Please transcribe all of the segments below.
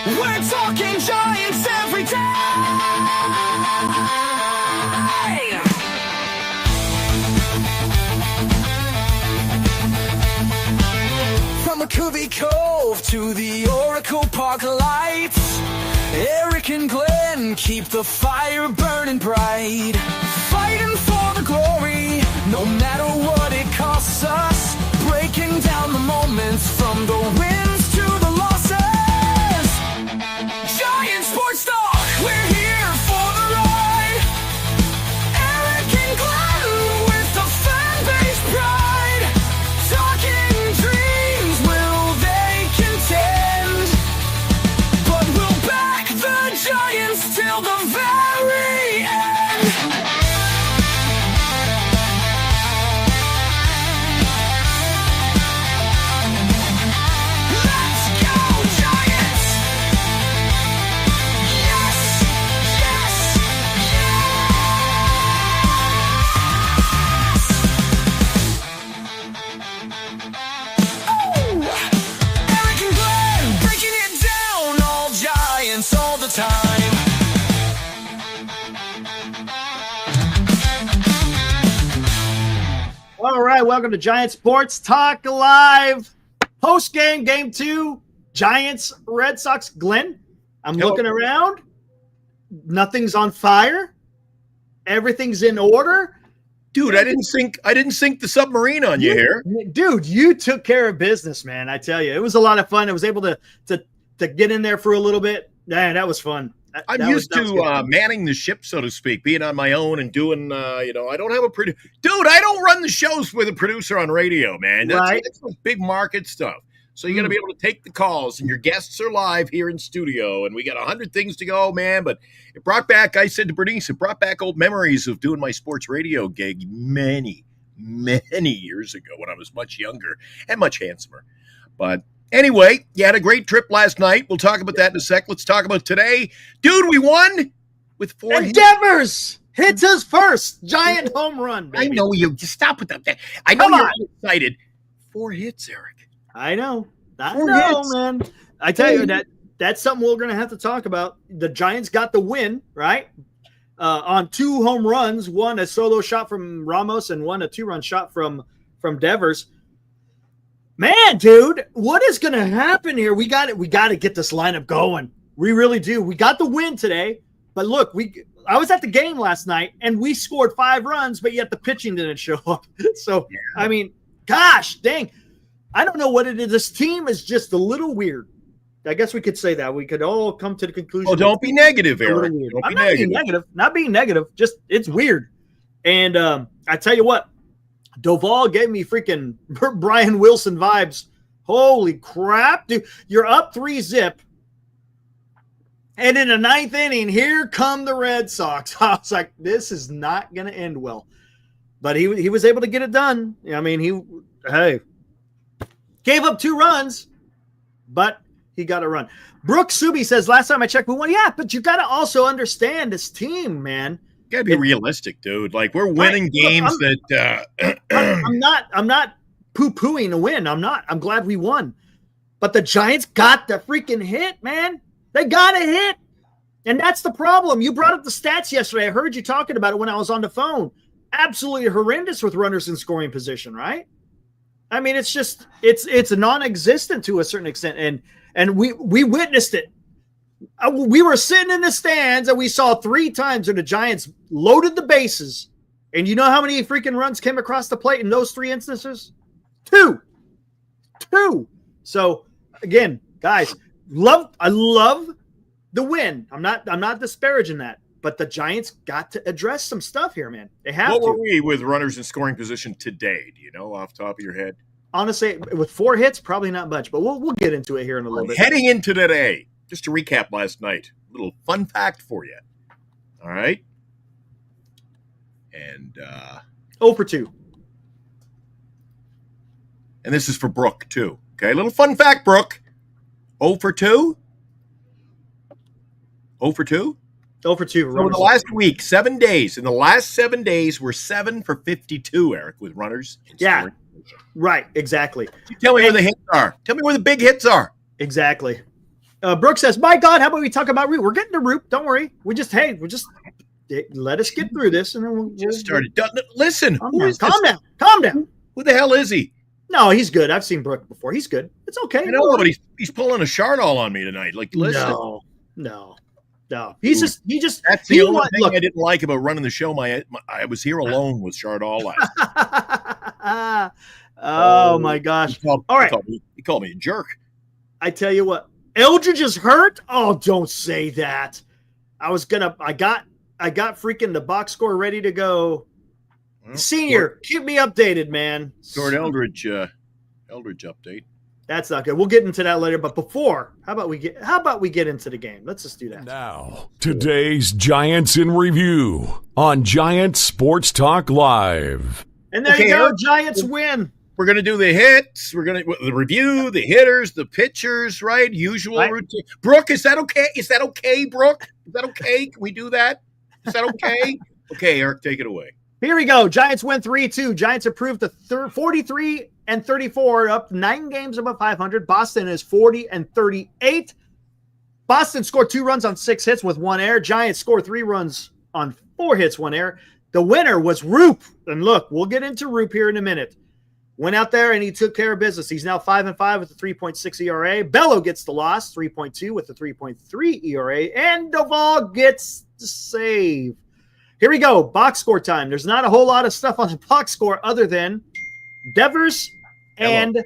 We're talking Giants every day. From McCovey Cove to the Oracle Park lights, Eric and Glenn keep the fire burning bright, fighting for the glory, no matter what it costs us, breaking down the moments from the wins to the losses. Giant Sports Talk, we're here for the ride. Eric and Glenn with the fan base pride, talking dreams, will they contend? But we'll back the Giants till the very end. Let's go Giants! Yes! Yes! Yes! Oh! Eric and Glenn breaking it down, all Giants all the time. All right, welcome to Giant Sports Talk Live. Postgame, Game 2, Giants, Red Sox. Glenn, I'm looking around. Nothing's on fire. Everything's in order. Dude, I didn't sink the submarine on you here. Dude, you took care of business, man. I tell you, it was a lot of fun. I was able to get in there for a little bit. Man, that was fun. I'm used to manning the ship, so to speak, being on my own and doing, I don't have a producer. Dude, I don't run the shows with a producer on radio, man. That's big market stuff. So you got to be able to take the calls, and your guests are live here in studio, and we got 100 things to go, man. But it brought back, I said to Bernice, it brought back old memories of doing my sports radio gig many, many years ago when I was much younger and much handsomer. But anyway, you had a great trip last night. We'll talk about that in a sec. Let's talk about today. Dude, we won with 4 And Devers hits his first giant home run, baby. I know you. Just stop with that. I know you're excited. 4 hits, Eric. I know. I 4 know, hits. man. I tell you, that's something we're going to have to talk about. The Giants got the win, right? On 2 home runs, one a solo shot from Ramos and one a 2-run shot from Devers. Man, dude, what is going to happen here? We got to get this lineup going. We really do. We got the win today, but look, I was at the game last night and we scored 5 runs, but yet the pitching didn't show up. So, yeah. I mean, gosh, dang. I don't know what it is. This team is just a little weird. I guess we could say that. We could all come to the conclusion. Oh, don't be negative, Eric. I'm not being negative. Not being negative. Just it's weird. And I tell you what, Doval gave me freaking Brian Wilson vibes. Holy crap, dude. You're up 3-0. And in the 9th inning, here come the Red Sox. I was like, this is not going to end well. But he was able to get it done. I mean, gave up 2 runs, but he got a run. Brooke Subi says, last time I checked, we won. Yeah, but you got to also understand this team, man. You got to be realistic, dude. Like, we're winning games I'm not poo-pooing a win. I'm not. I'm glad we won. But the Giants got the freaking hit, man. They got a hit. And that's the problem. You brought up the stats yesterday. I heard you talking about it when I was on the phone. Absolutely horrendous with runners in scoring position, right? I mean, it's just it's non-existent to a certain extent, and we witnessed it. We were sitting in the stands and we saw 3 times when the Giants loaded the bases, and you know how many freaking runs came across the plate in those 3 instances? 2. So again, guys, I love the win. I'm not disparaging that. But the Giants got to address some stuff here, man. They have to. What were we with runners in scoring position today? Do you know off the top of your head? Honestly, with 4 hits, probably not much. But we'll get into it here in a little bit. Heading into today, just to recap last night, a little fun fact for you. All right? And 0 for 2. And this is for Brooke, too. Okay, a little fun fact, Brooke. 0 for 2? 0 for 2? 0 for 2. So in the last week, 7 days. In the last 7 days, we're 7 for 52, Eric, with runners. Yeah, right, exactly. Tell me where the hits are. Tell me where the big hits are. Exactly. Brooke says, my God, how about we talk about Roop? We're getting to Roop. Don't worry. We're just let us get through this. And then we'll just started. Listen, Calm down. Who the hell is he? No, he's good. I've seen Brooke before. He's good. It's okay. I know, but he's pulling a Chardol on me tonight. Like, listen. No. He just. That's the only thing I didn't like about running the show. I was here alone with Chardol last. Oh my gosh! All right, he called me a jerk. I tell you what, Eldridge is hurt. Oh, don't say that. I got freaking the box score ready to go. Well, Senior, keep me updated, man. Short Eldridge update. That's not good. We'll get into that later. But before, how about we get into the game? Let's just do that. Now, today's Giants in review on Giants Sports Talk Live. And there you go, Giants win. We're going to do the hits. We're going to review the hitters, the pitchers, right? Usual routine. Brooke, is that okay? Is that okay, Brooke? Is that okay? Can we do that? Is that okay? Okay, Eric, take it away. Here we go. Giants win 3-2. Giants improved to 43-34, up 9 games above 500. Boston is 40-38. Boston scored 2 runs on 6 hits with 1 error. Giants scored 3 runs on 4 hits, 1 error. The winner was Roop. And look, we'll get into Roop here in a minute. Went out there and he took care of business. He's now 5-5 with a 3.6 ERA. Bello gets the loss, 3.2 with a 3.3 ERA. And Doval gets the save. Here we go. Box score time. There's not a whole lot of stuff on the box score other than Devers and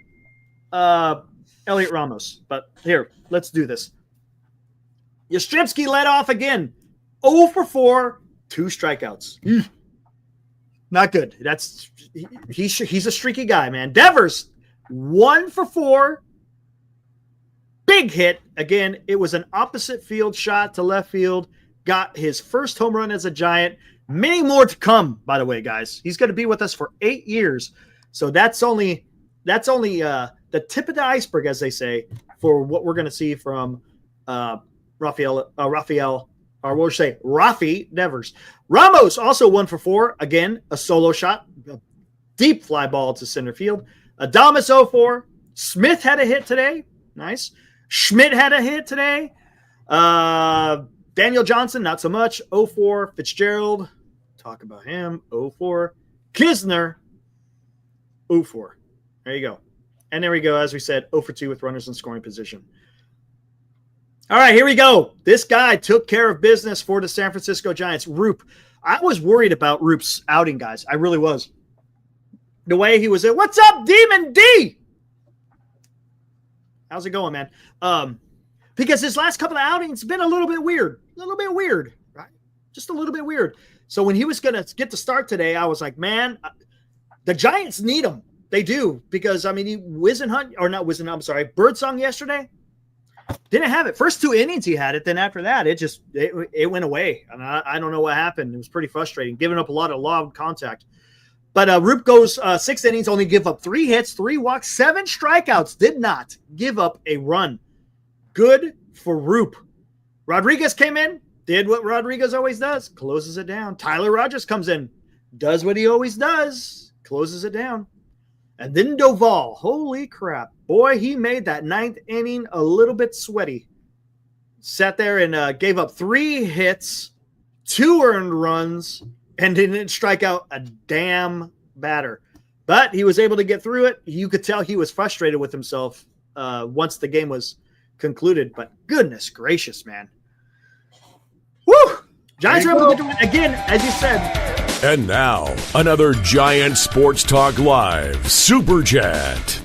Heliot Ramos. But here, let's do this. Yastrzemski led off again. 0 for 4, 2 strikeouts. Not good. He's a streaky guy, man. Devers, 1 for 4. Big hit. Again, it was an opposite field shot to left field. Got his first home run as a Giant. Many more to come, by the way, guys. He's going to be with us for 8 years. So that's only the tip of the iceberg, as they say, for what we're going to see from Rafi Devers. Ramos also 1 for 4. Again, a solo shot. A deep fly ball to center field. Adames 0-4. Smith had a hit today. Nice. Schmidt had a hit today. Daniel Johnson, not so much. 0-4. Fitzgerald, talk about him. 0-4. Kisner, 0-4. There you go. And there we go, as we said, 0 for 2 with runners in scoring position. All right, here we go. This guy took care of business for the San Francisco Giants. Roop. I was worried about Roop's outing, guys. I really was. The way he was there. What's up, Demon D? How's it going, man? Because his last couple of outings have been a little bit weird. Right? Just a little bit weird. So when he was going to get the start today, I was like, man, the Giants need him. They do. Because, I mean, Birdsong yesterday didn't have it. First 2 innings he had it. Then after that, it went away. And I don't know what happened. It was pretty frustrating. Giving up a lot of contact. But Roop goes 6 innings, only give up 3 hits, 3 walks, 7 strikeouts. Did not give up a run. Good for Roop. Rodriguez came in, did what Rodriguez always does, closes it down. Tyler Rogers comes in, does what he always does, closes it down. And then Doval, holy crap. Boy, he made that 9th inning a little bit sweaty. Sat there and gave up 3 hits, 2 earned runs, and didn't strike out a damn batter. But he was able to get through it. You could tell he was frustrated with himself once the game was concluded. But goodness gracious, man. Woo! Giants are able to do it again, as you said. And now, another Giant Sports Talk Live Super Chat.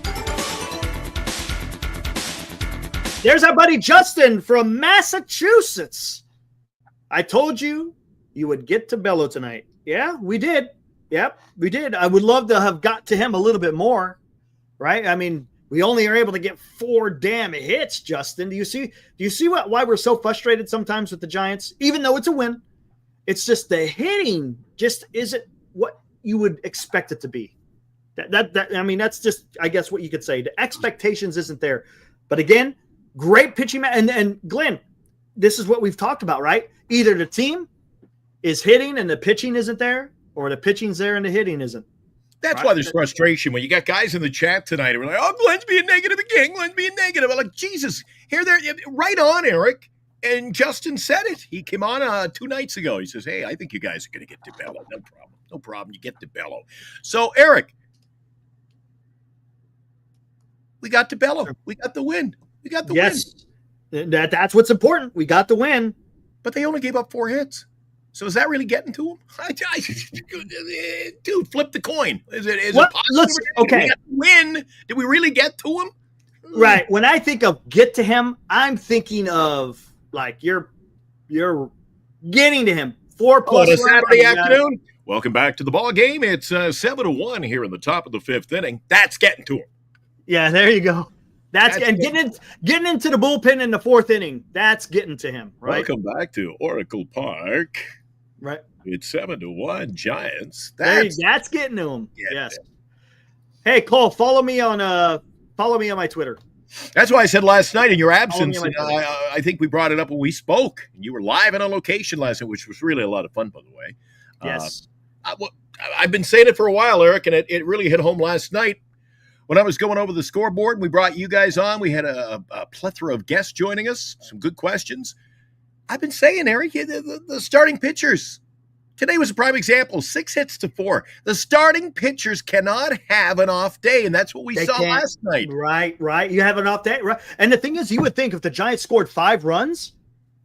There's our buddy Justin from Massachusetts. I told you would get to Bello tonight. Yeah, we did. Yep, we did. I would love to have got to him a little bit more, right? I mean, we only are able to get 4 damn hits, Justin. Do you see why we're so frustrated sometimes with the Giants? Even though it's a win, it's just the hitting just isn't what you would expect it to be. I mean, that's just, I guess, what you could say. The expectations isn't there. But again, great pitching. And Glenn, this is what we've talked about, right? Either the team is hitting and the pitching isn't there, or the pitching's there and the hitting isn't. That's why there's frustration when you got guys in the chat tonight who are like, oh, Glenn's being negative again. Glenn's being negative. I'm like, Jesus, here, there, right on, Eric. And Justin said it. He came on 2 nights ago. He says, hey, I think you guys are going to get DeBello. No problem. No problem. You get DeBello. So, Eric, we got DeBello. We got the win. We got the win. That's what's important. We got the win. But they only gave up 4 hits. So is that really getting to him? Dude, flip the coin. Is it possible? Okay. Did we win? Did we really get to him? Right. When I think of get to him, I'm thinking of like you're getting to him. 4+ on a Saturday afternoon. Welcome back to the ball game. It's 7-1 here in the top of the 5th inning. That's getting to him. Yeah, there you go. That's getting into the bullpen in the 4th inning. That's getting to him. Right. Welcome back to Oracle Park. Right. It's 7-1 Giants. That's getting to him. Yes. Hey, Cole, follow me on my Twitter. That's why I said last night in your absence, and I think we brought it up when we spoke. You were live and on location last night, which was really a lot of fun, by the way. Yes. I've been saying it for a while, Eric, and it really hit home last night. When I was going over the scoreboard, we brought you guys on. We had a plethora of guests joining us, some good questions. I've been saying, Eric, the starting pitchers. Today was a prime example, 6 hits to 4. The starting pitchers cannot have an off day, and that's what we saw last night. Right. You have an off day, right? And the thing is, you would think if the Giants scored 5 runs,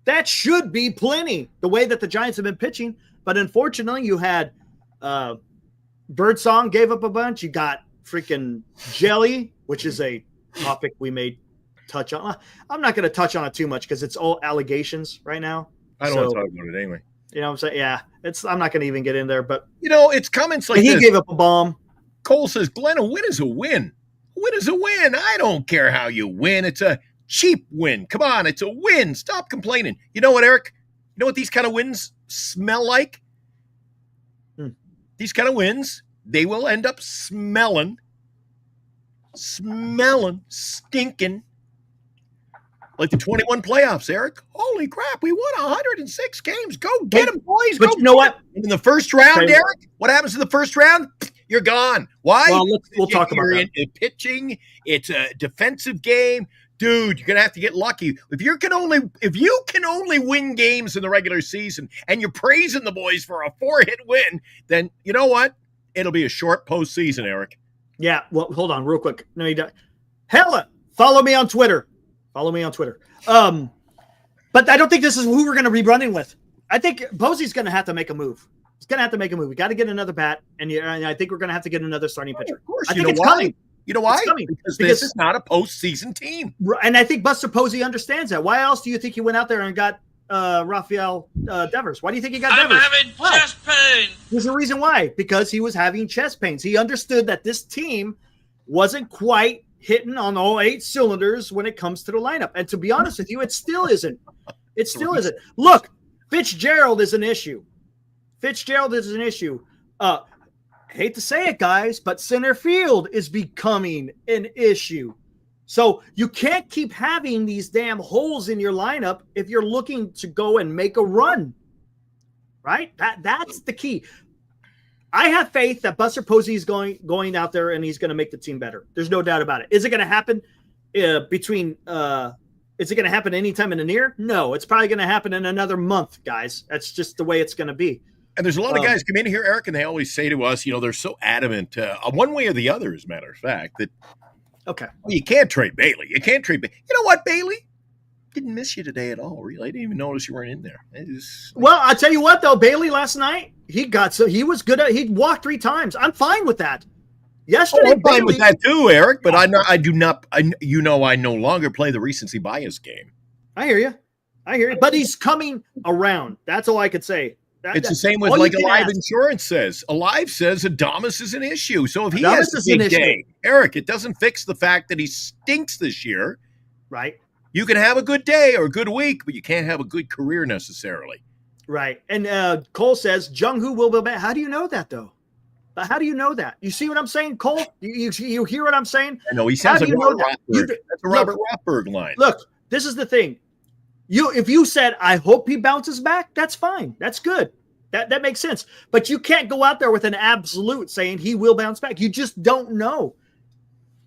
that should be plenty, the way that the Giants have been pitching. But unfortunately, you had Birdsong gave up a bunch. You got freaking Jelly, which is a topic we may touch on. I'm not going to touch on it too much because it's all allegations right now. I don't want to talk about it anyway. You know what I'm saying? Yeah, I'm not going to even get in there. But it's comments like he gave up a bomb. Cole says, Glenn, a win is a win. A win is a win. I don't care how you win. It's a cheap win. Come on, it's a win. Stop complaining. You know what, Eric? You know what these kind of wins smell like? These kind of wins, they will end up smelling, stinking like the 21 playoffs, Eric. Holy crap, we won 106 games. Go get them, boys. But you know what? In the first round, Eric, what happens in the first round? You're gone. Why? Well, we'll talk about that. Pitching, it's a defensive game. Dude, you're going to have to get lucky. If you can only win games in the regular season and you're praising the boys for a 4-hit win, then you know what? It'll be a short postseason, Eric. Yeah, well, hold on real quick. No, you don't. Hella, follow me on Twitter. But I don't think this is who we're going to be running with. I think Posey's going to have to make a move. He's going to have to make a move. We got to get another bat, and I think we're going to have to get another starting pitcher. Of course. I think it's coming. You know why? Because this is not a postseason team. And I think Buster Posey understands that. Why else do you think he went out there and got Rafale Devers? Why do you think he got Devers? I'm having chest pain. There's a reason why. Because he was having chest pains. He understood that this team wasn't quite hitting on all 8 cylinders when it comes to the lineup. And to be honest with you, it still isn't. It still isn't. Look, Fitzgerald is an issue. Hate to say it, guys, but center field is becoming an issue. So you can't keep having these damn holes in your lineup if you're looking to go and make a run, right? That's the key. I have faith that Buster Posey is going out there and he's going to make the team better. There's no doubt about it. Is it going to happen is it going to happen anytime in the near? No, it's probably going to happen in another month, guys. That's just the way it's going to be. And there's a lot of guys come in here, Eric, and they always say to us, they're so adamant, one way or the other, as a matter of fact, that you can't trade Bailey. You can't trade Bailey. You know what, Bailey? Didn't miss you today at all, really. I didn't even notice you weren't in there. Well, I'll tell you what, though, Bailey last night, he was good. He walked 3 times. I'm fine with that. Yesterday, I'm fine with that too, Eric, but I no longer play the recency bias game. I hear you. But he's coming around. That's all I could say. It's the same with like Alive Insurance says. Alive says Adames is an issue. So if he has a big day, Eric, it doesn't fix the fact that he stinks this year. Right. You can have a good day or a good week, but you can't have a good career necessarily. Right. And Cole says Jung-Hoo will be back. How do you know that, though? How do you know that? You see what I'm saying, Cole? You hear what I'm saying? I know. He sounds like Robert Rothberg. That's a Robert Rothberg line. Look, this is the thing. If you said, I hope he bounces back, that's fine. That's good. That makes sense. But you can't go out there with an absolute saying he will bounce back. You just don't know.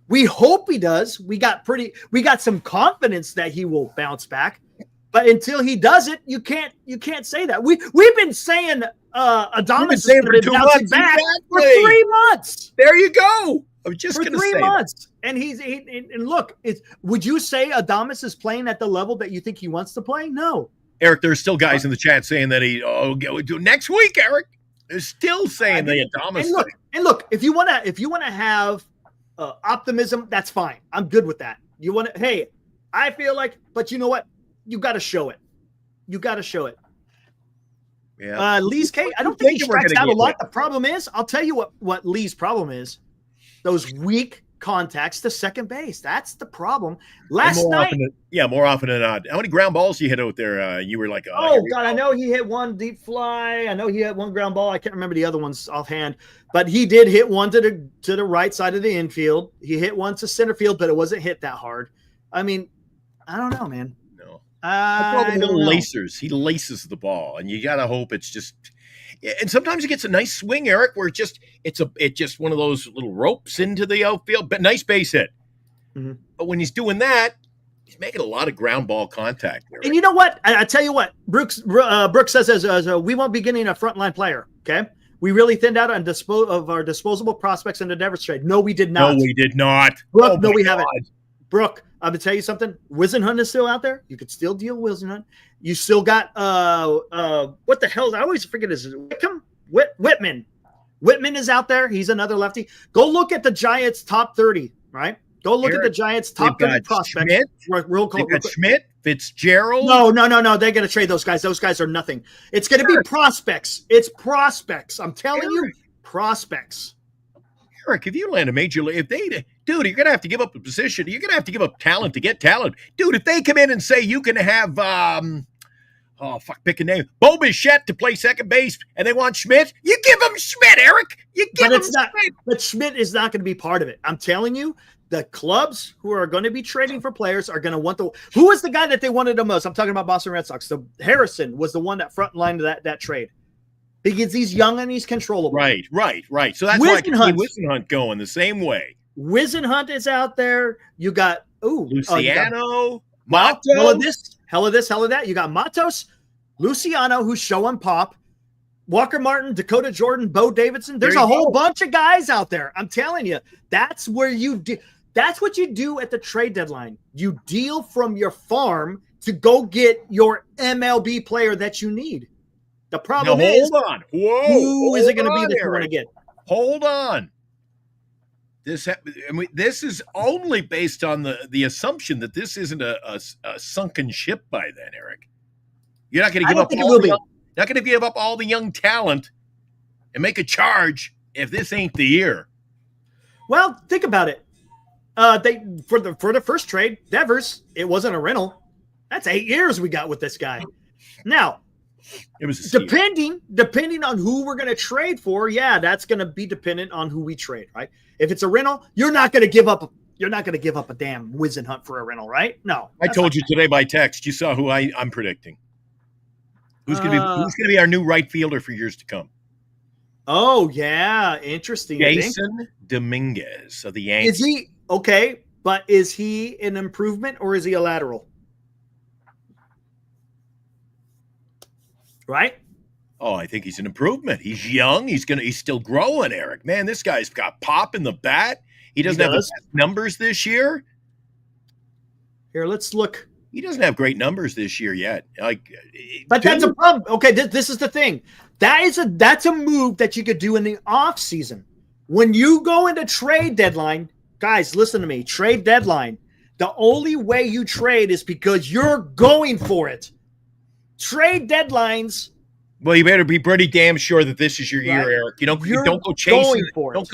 We hope he does. We got some confidence that he will bounce back. But until he does it, you can't say that. We've been saying Adames is going to be bouncing back for 3 months. There you go. I was just going to say 3 months. And and look, would you say Adames is playing at the level that you think he wants to play? No. Eric, there's still guys in the chat saying that next week, Eric. They're still saying the Adames. And look, if you want to have optimism, that's fine. I'm good with that. You want to, hey, I feel like, but you know what? You got to show it. You got to show it. Yeah. Lee's case, I don't think he strikes out a lot. The problem is, I'll tell you what Lee's problem is. Those weak contacts to second base. That's the problem. Last night. More often than not. How many ground balls you hit out there? You were like, oh God, I know he hit one deep fly. I know he hit one ground ball. I can't remember the other ones offhand, but he did hit one to the right side of the infield. He hit one to center field, but it wasn't hit that hard. I mean, I don't know, man. No. I don't know. Lacers. He laces the ball, and you gotta hope it's just. And sometimes he gets a nice swing, Eric, where it's just one of those little ropes into the outfield, but nice base hit. Mm-hmm. But when he's doing that, he's making a lot of ground ball contact. Eric. And you know what? I tell you what, Brooks says as we won't be getting a frontline player. Okay, we really thinned out on our disposable prospects in the Devers trade. No, we did not. No, we did not. Brooke, no, we haven't. Brooke, I'm gonna tell you something. Wisenhunt is still out there. You could still deal Wisenhunt. You still got what the hell? I always forget his Whitman. Whitman is out there. He's another lefty. Go look at the Giants' top 30. Right. Go look at the Giants' top 30 prospects. Schmidt, Fitzgerald. No. They're gonna trade those guys. Those guys are nothing. It's gonna be prospects. It's prospects. I'm telling you, prospects. Eric, if you land a major league, you're going to have to give up a position. You're going to have to give up talent to get talent. Dude, if they come in and say you can have, pick a name, Bo Bichette to play second base, and they want Schmidt, you give them Schmidt, Eric. But Schmidt is not going to be part of it. I'm telling you, the clubs who are going to be trading for players are going to want who was the guy that they wanted the most? I'm talking about Boston Red Sox. So Harrison was the one that frontlined that trade. Because he's young and he's controllable. Right. So that's why I can see Wisenhunt going the same way. Wisenhunt is out there. You got Luciano, Matos. Hell of that. You got Matos, Luciano, who's showing pop, Walker Martin, Dakota Jordan, Bo Davidson. There's a whole bunch of guys out there. I'm telling you, that's where that's what you do at the trade deadline. You deal from your farm to go get your MLB player that you need. The problem is, hold on. Whoa, who is it going to be that you want to get? Hold on. This is only based on the assumption that this isn't a sunken ship by then, Eric. You're not going to give up. Not going to give up all the young talent and make a charge if this ain't the year. Well, think about it. For the first trade, Devers, it wasn't a rental. That's 8 years we got with this guy. Now. It was depending on who we're going to trade for. Yeah, that's going to be dependent on who we trade, right? If it's a rental, you're not going to give up a damn Wisenhunt for a rental, right? No. I told you today by text. You saw who I'm predicting. Who's going to be our new right fielder for years to come? Oh yeah, interesting. Jason Dominguez of the Yankees. Is he okay? But is he an improvement or is he a lateral? Right? Oh, I think he's an improvement. He's young. He's still growing, Eric. Man, this guy's got pop in the bat. He doesn't have the best numbers this year. Here, let's look. He doesn't have great numbers this year yet. But that's a problem. Okay, this is the thing. That's a move that you could do in the off season. When you go into trade deadline, guys, listen to me. Trade deadline. The only way you trade is because you're going for it. Trade deadlines. Well, you better be pretty damn sure that this is your year, Eric. You don't go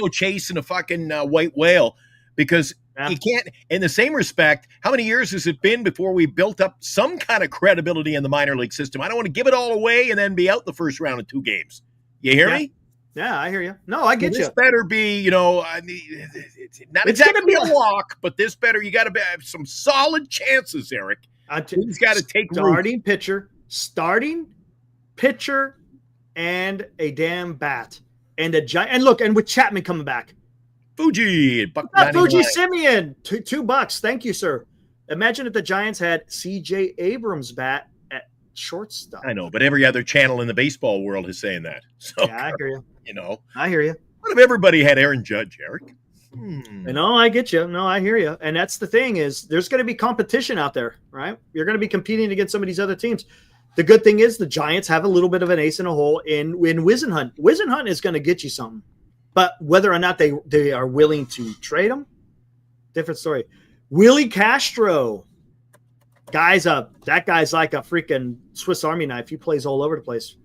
chasing a fucking white whale because you can't. In the same respect, how many years has it been before we built up some kind of credibility in the minor league system? I don't want to give it all away and then be out the first round of 2 games. You hear me? Yeah, I hear you. No, I get you. This better be, it's not exactly a lock, but this better. You got to have some solid chances, Eric. He's got to take starting pitcher and a damn bat. And and look, and with Chapman coming back. Fuji, Fuji Simeon, $2. Thank you, sir. Imagine if the Giants had C.J. Abrams bat at shortstop. I know, but every other channel in the baseball world is saying that. So, yeah, I hear you. I hear you. What if everybody had Aaron Judge, Eric? I get you. No, I hear you. And that's the thing is there's going to be competition out there, right? You're going to be competing against some of these other teams. The good thing is the Giants have a little bit of an ace in a hole in Wisenhunt. Wisenhunt is going to get you something. But whether or not they are willing to trade him, different story. Willie Castro. That guy's like a freaking Swiss Army knife. He plays all over the place.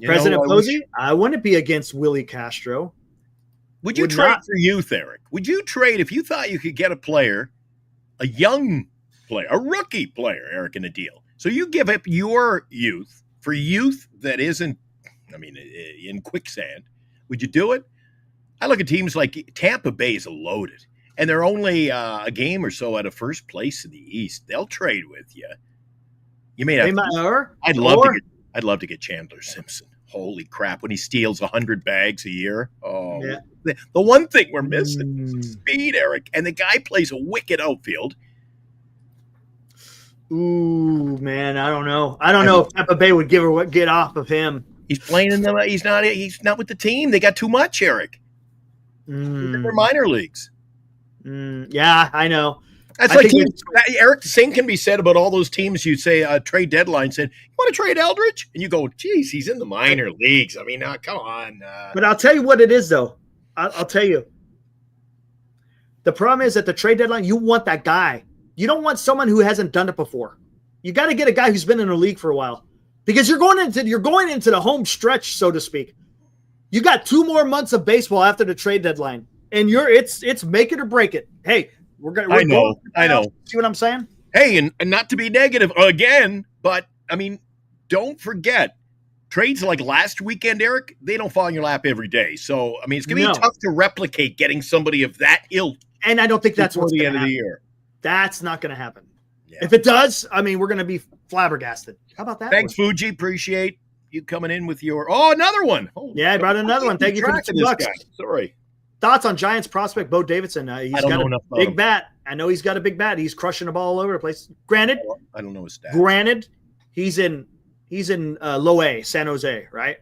President Posey, I wouldn't be against Willie Castro. Would you trade for youth, Eric? Would you trade if you thought you could get a player, a young player, a rookie player, Eric, in a deal? So you give up your youth for youth that isn't, in quicksand. Would you do it? I look at teams like Tampa Bay is loaded, and they're only a game or so out of first place in the East. They'll trade with you. You may not. I'd love to get Chandler Simpson. Holy crap! When he steals 100 bags a year, yeah. The one thing we're missing is speed, Eric, and the guy plays a wicked outfield. Ooh, man, I don't know. I don't know if Tampa Bay would get off of him. He's playing in the. He's not with the team. They got too much, Eric. He's in their minor leagues. Yeah, I know. That's like Eric. The same can be said about all those teams. You say trade deadline said, "You want to trade Eldridge?" And you go, "Geez, he's in the minor leagues." I mean, come on. But I'll tell you what it is, though. I'll tell you. The problem is at the trade deadline, you want that guy. You don't want someone who hasn't done it before. You got to get a guy who's been in the league for a while, because you're going into the home stretch, so to speak. You got 2 more months of baseball after the trade deadline, and it's make it or break it. Hey. I know. See what I'm saying? Hey, and not to be negative again, but don't forget trades like last weekend, Eric. They don't fall in your lap every day. So it's gonna be tough to replicate getting somebody of that ilk. And I don't think that's what's the end of the year. That's not going to happen. Yeah. If it does, we're going to be flabbergasted. How about that? Thanks, Fuji. Appreciate you coming in with your another one. I brought another one. Thank you for the $2. Sorry. Thoughts on Giants prospect Bo Davidson? He's got a big bat. I know he's got a big bat. He's crushing the ball all over the place. Granted, I don't know his stats. Granted, he's in low A, San Jose, right?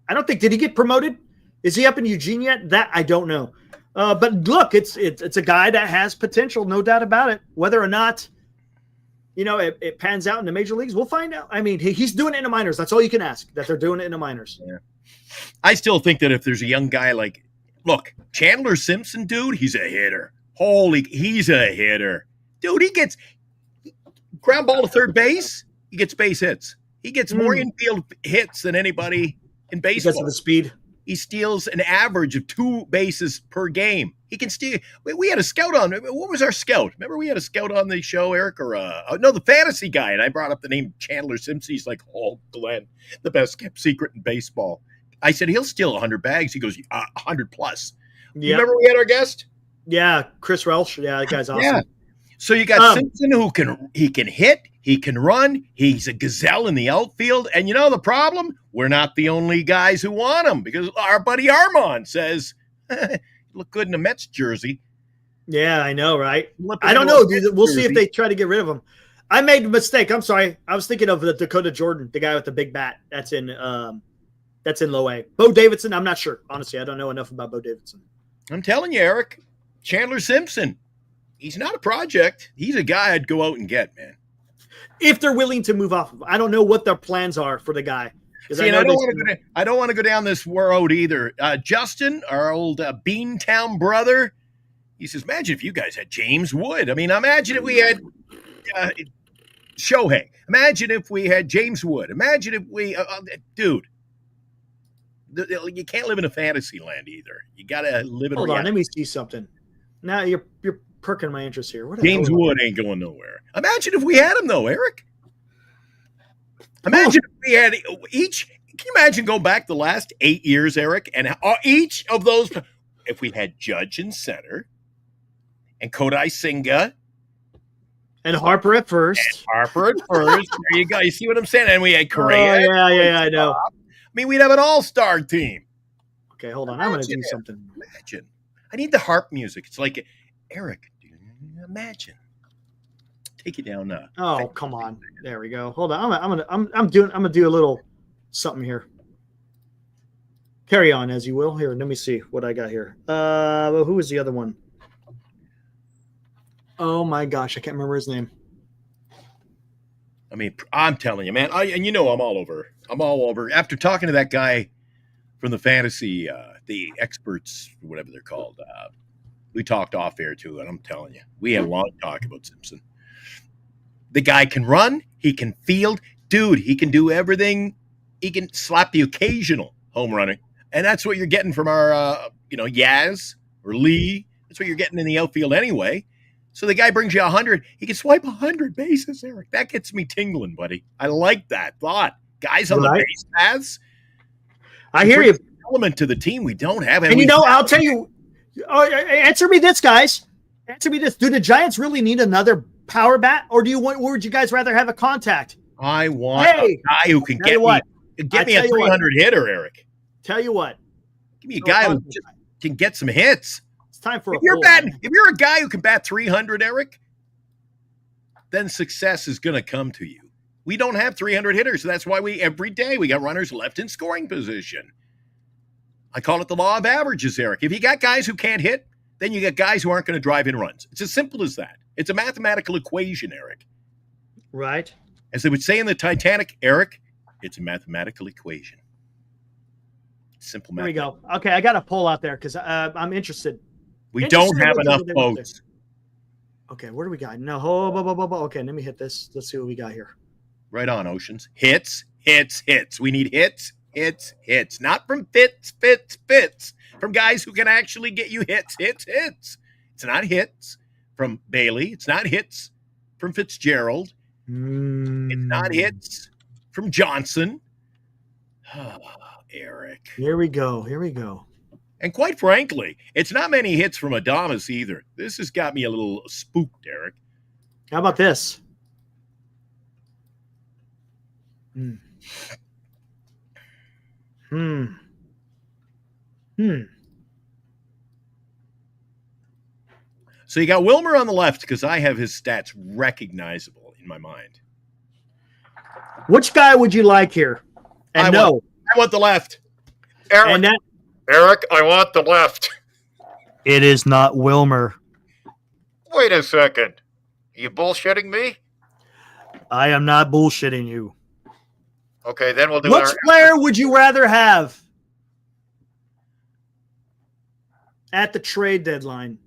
I don't think, did he get promoted? Is he up in Eugene yet? That I don't know. But look, it's a guy that has potential, no doubt about it. Whether or not, it pans out in the major leagues, we'll find out. He's doing it in the minors. That's all you can ask, that they're doing it in the minors. Yeah. I still think that if there's a young guy look, Chandler Simpson, dude, he's a hitter. He's a hitter. Dude, he gets ground ball to third base. He gets base hits. He gets more infield hits than anybody in baseball. Because of the speed. He steals an average of 2 bases per game. He can steal. We had a scout on. What was our scout? Remember we had a scout on the show, Eric? Or the fantasy guy. And I brought up the name Chandler Simpson. He's like, Glenn, the best kept secret in baseball. I said, he'll steal 100 bags. He goes, 100 plus. Yep. Remember we had our guest? Yeah, Chris Welch. Yeah, that guy's awesome. Yeah. So you got Simpson who can hit, he can run, he's a gazelle in the outfield. And the problem? We're not the only guys who want him, because our buddy Armand says, look good in a Mets jersey. Yeah, I know, right? I don't know, dude. We'll see if they try to get rid of him. I made a mistake. I'm sorry. I was thinking of the Dakota Jordan, the guy with the big bat. That's in low A. Bo Davidson, I'm not sure. Honestly, I don't know enough about Bo Davidson. I'm telling you, Eric, Chandler Simpson, he's not a project. He's a guy I'd go out and get, man. If they're willing to move off of him. I don't know what their plans are for the guy. See, I don't want to go down this road either. Justin, our old Beantown brother, he says, imagine if you guys had James Wood. Imagine if we had Shohei. Imagine if we had James Wood. Imagine if we dude. You can't live in a fantasy land either. You got to live in Hold on, let me see something. Now you're perking my interest here. James Wood ain't going nowhere. Imagine if we had him, though, Eric. Imagine if we had each. Can you imagine going back the last 8 years, Eric, and each of those? If we had Judge in center, and Kodai Senga, and Harper at first. There you go. You see what I'm saying? And we had Correa. Oh, yeah, I know. mean, we'd have an all-star team. Okay, hold on. I'm going to do something. Imagine. I need the harp music. It's like, Eric, imagine. Take you down. Oh, come on. There we go. Hold on. I'm gonna do a little something here. Carry on as you will. Here, let me see what I got here. Who was the other one? Oh my gosh, I can't remember his name. I mean, I'm telling you, man. And you know, I'm all over. I'm all over. After talking to that guy from the fantasy, the experts, whatever they're called, we talked off air too, and I'm telling you, we had a long talk about Simpson. The guy can run. He can field. Dude, he can do everything. He can slap the occasional home running. And that's what you're getting from our, Yaz or Lee. That's what you're getting in the outfield anyway. So the guy brings you 100. He can swipe 100 bases, Eric. That gets me tingling, buddy. I like that thought. Guys on the base paths. I hear you. Element to the team we don't have. And I'll tell you. Answer me this, guys. Answer me this. Do the Giants really need another power bat, or would you guys rather have a contact? I want a guy who can get me a 300 hitter, Eric. Tell you what. Give me a guy who just can get some hits. It's time for if you're a guy who can bat 300, Eric, then success is going to come to you. We don't have 300 hitters, so that's why every day we got runners left in scoring position. I call it the law of averages, Eric. If you got guys who can't hit, then you get guys who aren't going to drive in runs. It's as simple as that. It's a mathematical equation, Eric. Right. As they would say in the Titanic, Eric, it's a mathematical equation. Simple math. Here we go. Okay, I got a poll out there because I'm interested. We don't have enough votes. Okay, what do we got? No, okay, let me hit this. Let's see what we got here. Right on, Oceans. Hits. We need hits. Not from fits. From guys who can actually get you hits. It's not hits from Bailey. It's not hits from Fitzgerald. It's not hits from Johnson. Eric. Here we go. And quite frankly, it's not many hits from Adames either. This has got me a little spooked, Eric. How about this? So you got Wilmer on the left because I have his stats recognizable in my mind. Which guy would you like here? I want the left. Eric, I want the left. It is not Wilmer. Wait a second. Are you bullshitting me? I am not bullshitting you. Okay, then we'll do Which player would you rather have at the trade deadline?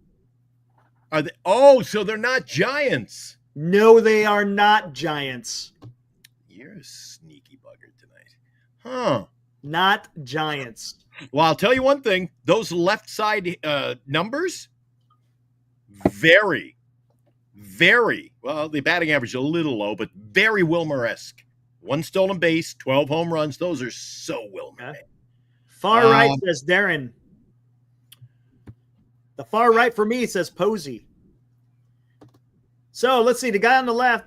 So they're not Giants. No, they are not Giants. You're a sneaky bugger tonight. Huh. Not Giants. Well, I'll tell you one thing. Those left side numbers, very, well, the batting average is a little low, but very Wilmer-esque. 1 stolen base, 12 home runs. Those are so Wilmer. Okay. Far right says Darren. The far right for me says Posey. So let's see. The guy on the left,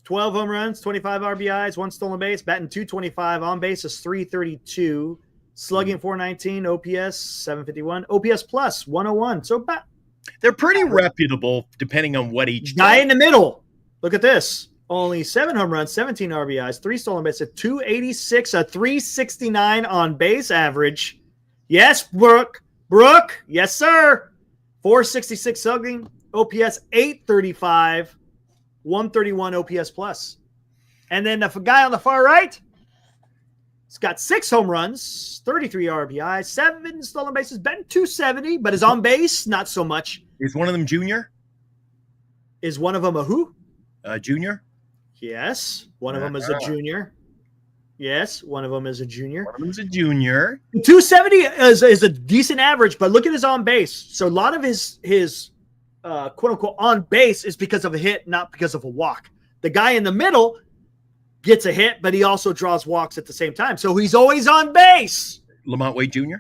12 home runs, 25 RBIs, 1 stolen base, batting .225, on base is .332, slugging .419, OPS 751, OPS plus 101. So they're pretty reputable depending on what each guy in the middle. Look at this. Only 7 home runs, 17 RBIs, 3 stolen bases, a .286, a .369 on base average. Yes, Brooke. Yes, sir. 466 slugging, OPS 835, 131 OPS plus. And then the guy on the far right, he's got 6 home runs, 33 RBIs, 7 stolen bases, batting .270, but is on base not so much. Is one of them junior? Is one of them a who? Junior? Yes. One of them is a junior. Yes, one of them is a junior. One of them's a junior. 270 is a decent average, but look at his on base. So a lot of his quote unquote on base is because of a hit, not because of a walk. The guy in the middle gets a hit, but he also draws walks at the same time. So he's always on base. Lamont Wade Jr.?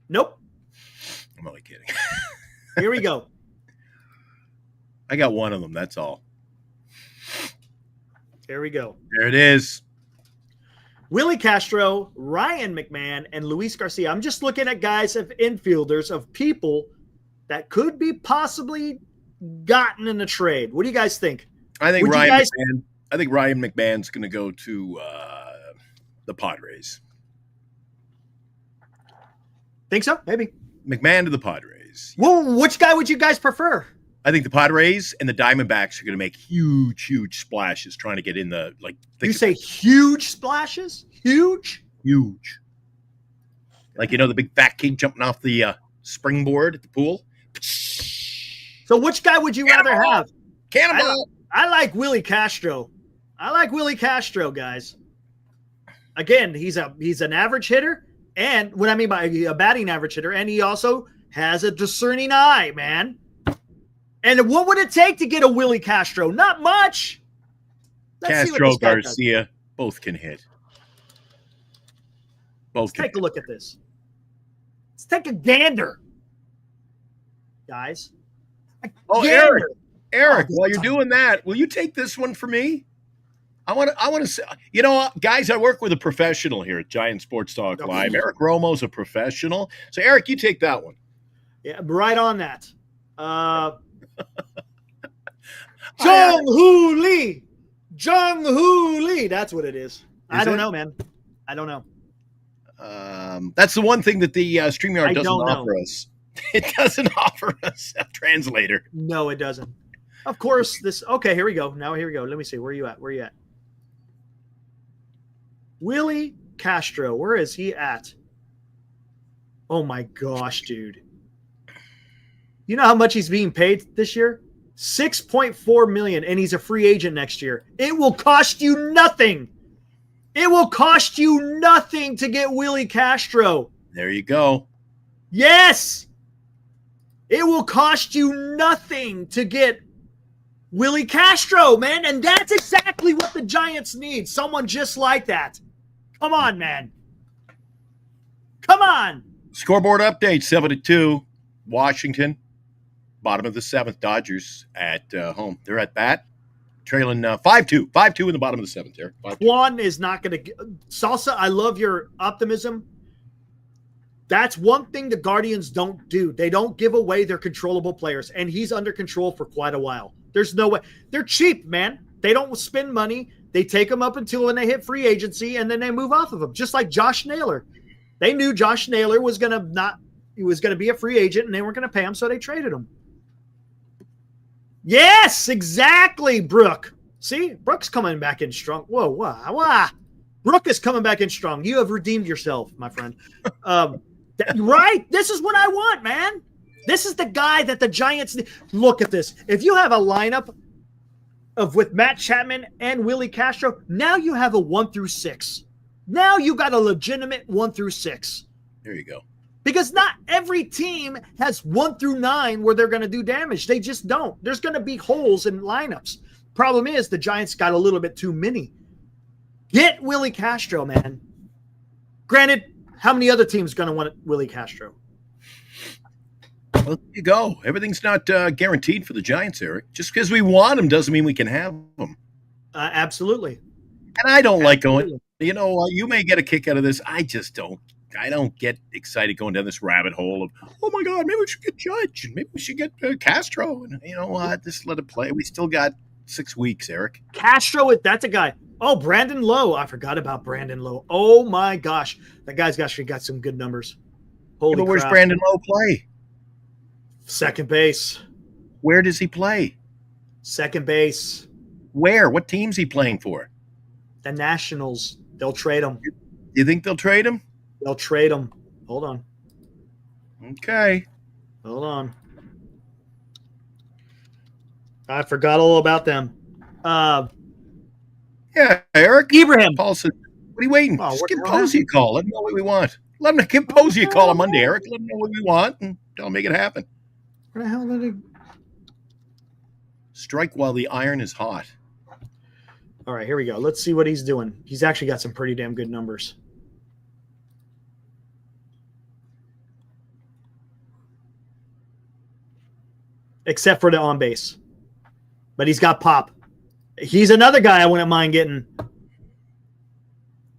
Nope. I'm only kidding. Here we go. I got one of them. That's all. Here we go. There it is. Willie Castro, Ryan McMahon, and Luis Garcia. I'm just looking at guys of infielders of people that could be possibly gotten in a trade. What do you guys think? I think Would you Ryan guys- McMahon. I think Ryan McMahon's going to go to the Padres. Think so? Maybe. McMahon to the Padres. Well, which guy would you guys prefer? I think the Padres and the Diamondbacks are going to make huge splashes trying to get in the You say huge splashes? Huge? huge. Like, the big fat kid jumping off the springboard at the pool. So which guy would you rather have? Cannonball. I like Willie Castro. I like Willie Castro, guys. Again, he's an average hitter, and what I mean by a batting average hitter, and he also has a discerning eye, man. And what would it take to get a Willie Castro? Not much. Let's see what Castro, this guy does. Garcia, both can hit. Both can Take a look at this. Let's take a gander, guys. Oh, Gander. Eric, Oh, while you're doing that, will you take this one for me? I want to say, guys, I work with a professional here at Giant Sports Talk Live. Eric Romo's a professional. So, Eric, you take that one. Yeah, right on that. Jung-Hoo Lee. Jung-Hoo Lee. That's what it is. I don't know, man. I don't know. That's the one thing that the StreamYard doesn't don't know. offer us. It doesn't offer us a translator. No, it doesn't. Of course, okay, here we go. Now, here we go. Let me see. Where are you at? Willie Castro. Where is he at? Oh, my gosh, dude. You know how much he's being paid this year? $6.4 million, and he's a free agent next year. It will cost you nothing. It will cost you nothing to get Willie Castro. There you go. Yes. It will cost you nothing to get Willie Castro, man. And that's exactly what the Giants need. Someone just like that. Come on, man. Come on. Scoreboard update, 7-2. Washington, bottom of the 7th. Dodgers at home. They're at bat. Trailing 5-2. 5-2 in the bottom of the 7th, Eric. 5-2. Juan is not going to – Salsa, I love your optimism. That's one thing the Guardians don't do. They don't give away their controllable players, and he's under control for quite a while. There's no way. They're cheap, man. They don't spend money. They take them up until when they hit free agency, and then they move off of them, just like Josh Naylor. They knew Josh Naylor was going to be a free agent, and they weren't going to pay him, so they traded him. Yes, exactly, Brooke. See, Brooke's coming back in strong. Whoa, wow. Brooke is coming back in strong. You have redeemed yourself, my friend. Right? This is what I want, man. This is the guy that the Giants need. Look at this. If you have a lineup with Matt Chapman and Willie Castro, now you have a 1 through 6. Now you got a legitimate 1 through 6. There you go. Because not every team has 1 through 9 where they're going to do damage. They just don't. There's going to be holes in lineups. Problem is the Giants got a little bit too many. Get Willie Castro, man. Granted, how many other teams going to want Willie Castro? Well, there you go. Everything's not guaranteed for the Giants, Eric. Just because we want them doesn't mean we can have them. Absolutely. And I don't like going, you may get a kick out of this. I just don't. I don't get excited going down this rabbit hole of, oh, my God, maybe we should get Judge. Maybe we should get Castro. And you know what? Just let it play. We still got 6 weeks, Eric. Castro, that's a guy. Oh, Brandon Lowe. I forgot about Brandon Lowe. Oh, my gosh. That guy's actually got some good numbers. Holy But where's crap. Brandon Lowe play? Second base. Where does he play? Second base. Where? What team's he playing for? The Nationals. They'll trade him. You think they'll trade him? They'll trade him. Hold on. Okay. Hold on. I forgot all about them. Yeah, Eric. Ibrahim. Paul said, what are you waiting? Oh, Just what give the hell Posey a call. Let him know what we want. Give Posey a call on Monday, Eric. Let him know what we want, and I'll make it happen. Where the hell did it? Strike while the iron is hot. All right, here we go. Let's see what he's doing. He's actually got some pretty damn good numbers. Except for the on base. But he's got pop. He's another guy I wouldn't mind getting.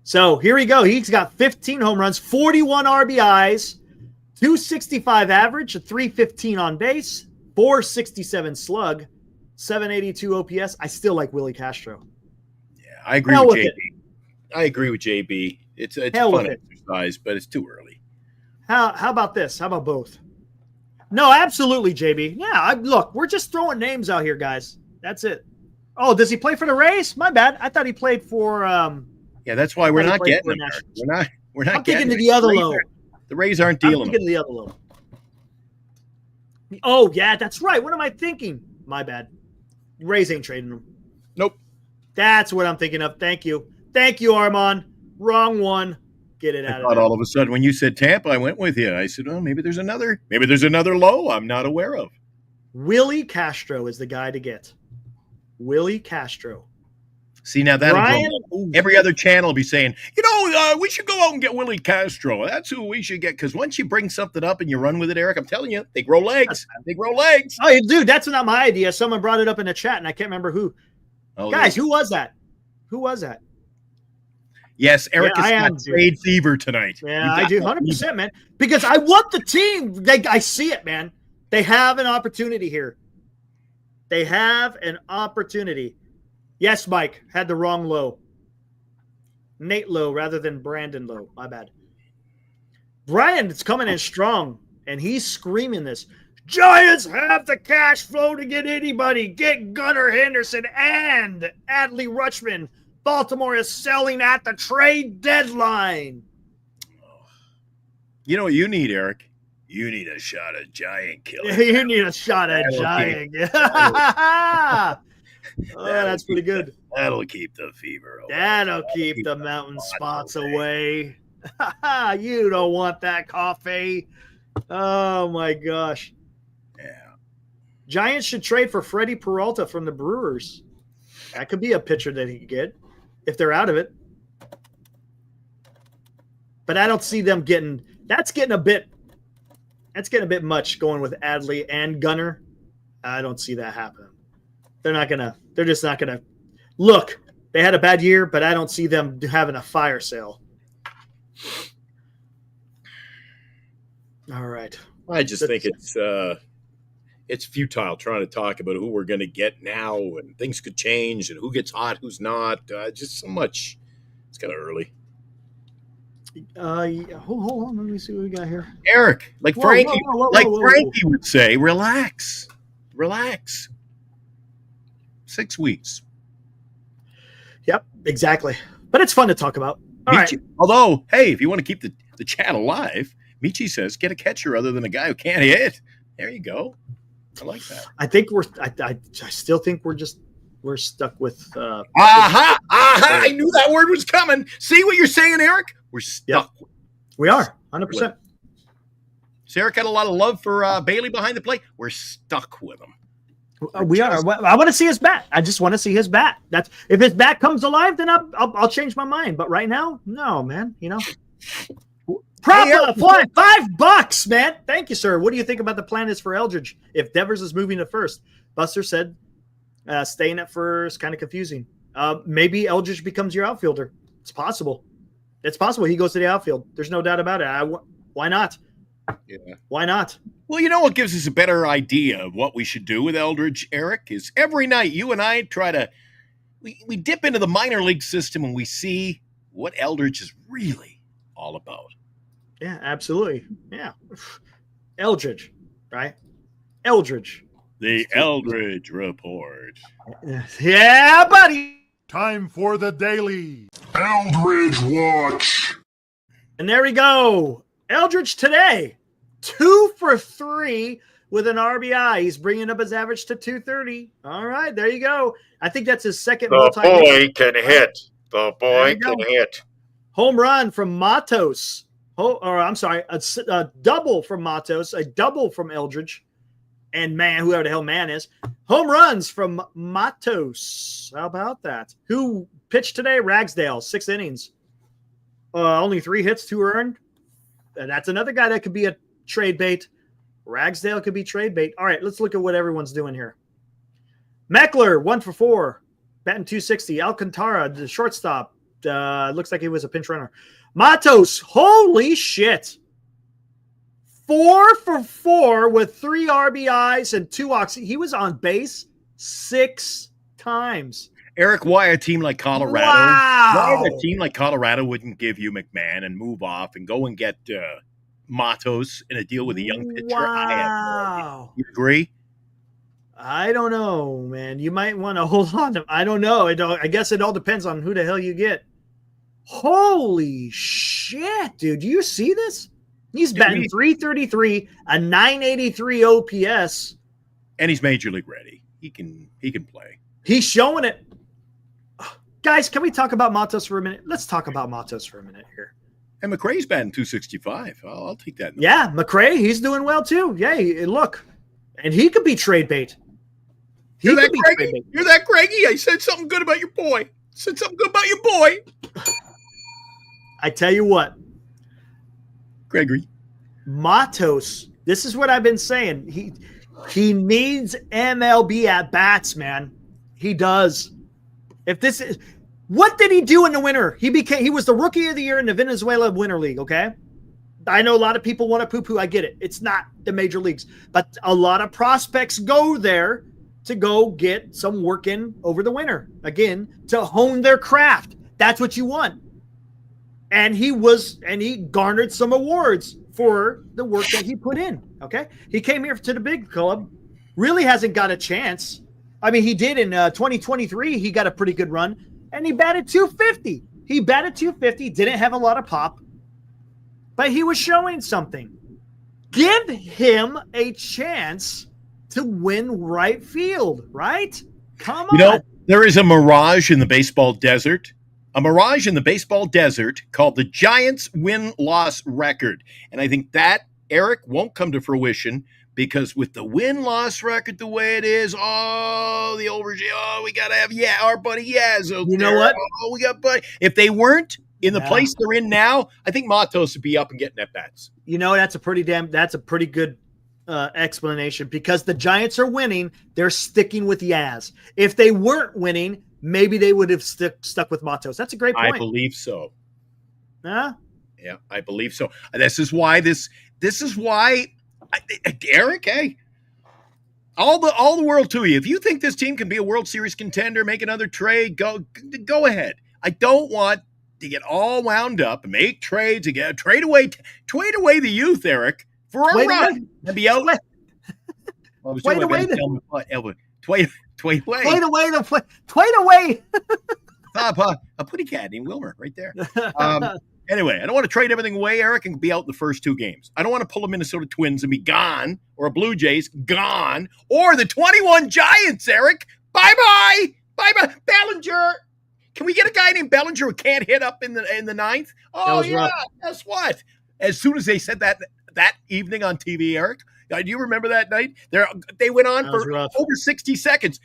So here we go. He's got 15 home runs, 41 RBIs, 265 average, a 315 on base, 467 slug, 782 OPS. I still like Willie Castro. Yeah, I agree with JB. I agree with JB. It's a fun exercise, but it's too early. How about this? How about both? No, absolutely, JB. Yeah, look, we're just throwing names out here, guys. That's it. Oh, does he play for the Rays? My bad. I thought he played for yeah, that's why we're not getting him. We're not I'm getting thinking of the other low. The Rays aren't dealing. I'm thinking of the other low. Oh, yeah, that's right. What am I thinking? My bad. Rays ain't trading him. Nope. That's what I'm thinking of. Thank you. Thank you, Armand. Wrong one. Get it out of there. All of a sudden, when you said Tampa, I went with you. I said, oh, maybe there's another low I'm not aware of. Willie Castro is the guy to get. Willie Castro. See, now every other channel will be saying, we should go out and get Willie Castro. That's who we should get. Because once you bring something up and you run with it, Eric, I'm telling you, they grow legs. They grow legs. Oh, dude, that's not my idea. Someone brought it up in the chat, and I can't remember who. Oh, guys, who was that? Who was that? Yes, Eric has got trade fever tonight. Yeah, I do, 100%, man. Because I want the team. I see it, man. They have an opportunity here. They have an opportunity. Yes, Mike, had the wrong low. Nate Lowe rather than Brandon Lowe. My bad. Brian is coming in strong, and he's screaming this. Giants have the cash flow to get anybody. Get Gunnar Henderson and Adley Rutschman. Baltimore is selling at the trade deadline. You know what you need, Eric? You need a shot of Giant killer. You need a shot of Giant. Oh, that's pretty good. That'll keep the fever away. That'll keep the mountain spots away. You don't want that coffee. Oh, my gosh. Yeah. Giants should trade for Freddie Peralta from the Brewers. That could be a pitcher that he could get if they're out of it. But I don't see them getting – that's getting a bit much going with Adley and Gunnar. I don't see that happening. They're just not going to – look, they had a bad year, but I don't see them having a fire sale. All right. I just think it's futile trying to talk about who we're going to get now, and things could change, and who gets hot, who's not. Just so much. It's kind of early. Hold on. Let me see what we got here. Eric, Frankie would say, relax. 6 weeks. Yep, exactly. But it's fun to talk about. All right. Although, hey, if you want to keep the chat alive, Michi says, get a catcher other than a guy who can't hit. There you go. I like that. I think I still think we're stuck with. I knew that word was coming. See what you're saying, Eric? We're stuck. Yep. We are 100%. So Eric had a lot of love for Bailey behind the plate. We're stuck with him. We are. I want to see his bat. I just want to see his bat. That's if his bat comes alive, then I'll change my mind. But right now, no, man. Prop flying $5, man. Thank you, sir. What do you think about the plan is for Eldridge if Devers is moving to first? Buster said staying at first, kind of confusing. Maybe Eldridge becomes your outfielder. It's possible. It's possible he goes to the outfield. There's no doubt about it. Why not? Yeah. Why not? Well, what gives us a better idea of what we should do with Eldridge, Eric, is every night you and I try to we dip into the minor league system and we see what Eldridge is really all about. Yeah, absolutely. Yeah. Eldridge, right? Eldridge. The Eldridge Report. Yeah, buddy. Time for the daily Eldridge Watch. And there we go. Eldridge today, 2 for 3 with an RBI. He's bringing up his average to 230. All right, there you go. I think that's his second. The boy can hit. The boy can hit. Home run from Matos. A double from Matos, a double from Eldridge, and whoever the hell man is. Home runs from Matos. How about that? Who pitched today? Ragsdale, 6 innings. Only 3 hits, 2 earned. And that's another guy that could be a trade bait. Ragsdale could be trade bait. All right, let's look at what everyone's doing here. Meckler, 1 for 4, batting 260. Alcantara, the shortstop, looks like he was a pinch runner. Matos, holy shit. 4 for 4 with 3 RBIs and 2 walks. He was on base 6 times. Eric, why a team like Colorado? Wow. Why a team like Colorado wouldn't give you McMahon and move off and go and get Matos in a deal with a young pitcher? Wow. You agree? I don't know, man. You might want to hold on to. I don't know. I guess it all depends on who the hell you get. Holy shit, dude! Do you see this? He's batting .333, a .983 OPS, and he's major league ready. He can play. He's showing it. Guys, can we talk about Matos for a minute? Let's talk about Matos for a minute here. And McRae's batting .265. I'll take that. Yeah, McRae, he's doing well too. Yeah, look, and he could be trade bait. You're that Greggy? You're that Greggy? I said something good about your boy. I tell you what, Gregory. Matos, this is what I've been saying. He needs MLB at bats, man. He does. What did he do in the winter? He was the rookie of the year in the Venezuela Winter League, okay? I know a lot of people want to poo-poo. I get it. It's not the major leagues. But a lot of prospects go there to go get some work in over the winter. Again, to hone their craft. That's what you want. And he garnered some awards for the work that he put in, okay? He came here to the big club, really hasn't got a chance. I mean, he did in 2023. He got a pretty good run, and he batted .250. Didn't have a lot of pop, but he was showing something. Give him a chance to win right field, right? Come on. You know, there is a mirage in the baseball desert. A mirage in the baseball desert called the Giants win-loss record. And I think that, Eric, won't come to fruition because with the win-loss record the way it is, we got to have our buddy Yaz out there. You know what? We got buddy. If they weren't in the place they're in now, I think Matos would be up and getting at-bats. You know, that's a pretty good explanation because the Giants are winning. They're sticking with Yaz. If they weren't winning, maybe they would have stuck with Matos. That's a great point. I believe so. Huh? Yeah, I believe so. This is why Eric, hey, all the world to you. If you think this team can be a World Series contender, make another trade, go ahead. I don't want to get all wound up and make trades again. Trade away the youth, Eric, for a run and be out. Trade away. A putty cat named Wilmer right there. Anyway, I don't want to trade everything away, Eric, and be out in the first 2 games. I don't want to pull a Minnesota Twins and be gone, or a Blue Jays gone, or the 21 Giants, Eric. Bye-bye. Bye-bye. Bellinger. Can we get a guy named Bellinger who can't hit up in the ninth? Oh, yeah. Rough. Guess what? As soon as they said that evening on TV, Eric, do you remember that night? They went on for over 60 seconds.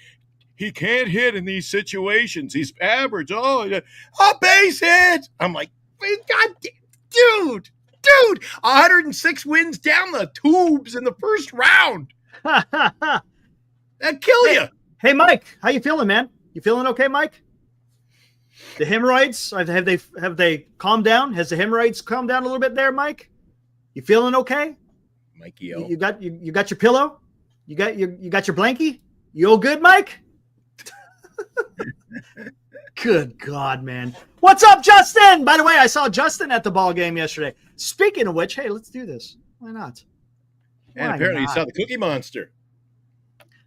He can't hit in these situations. He's average. A base hit. I'm like, God, dude, 106 wins down the tubes in the first round. That'd kill you. Hey, Mike, how you feeling, man? You feeling okay, Mike? The hemorrhoids, have they calmed down? Has the hemorrhoids calmed down a little bit there, Mike? You feeling okay? Mikey, you got your pillow? You got your blankie? You all good, Mike? Good God, man. What's up, Justin? By the way, I saw Justin at the ball game yesterday. Speaking of which, hey, let's do this. Why not? And apparently you saw the Cookie Monster.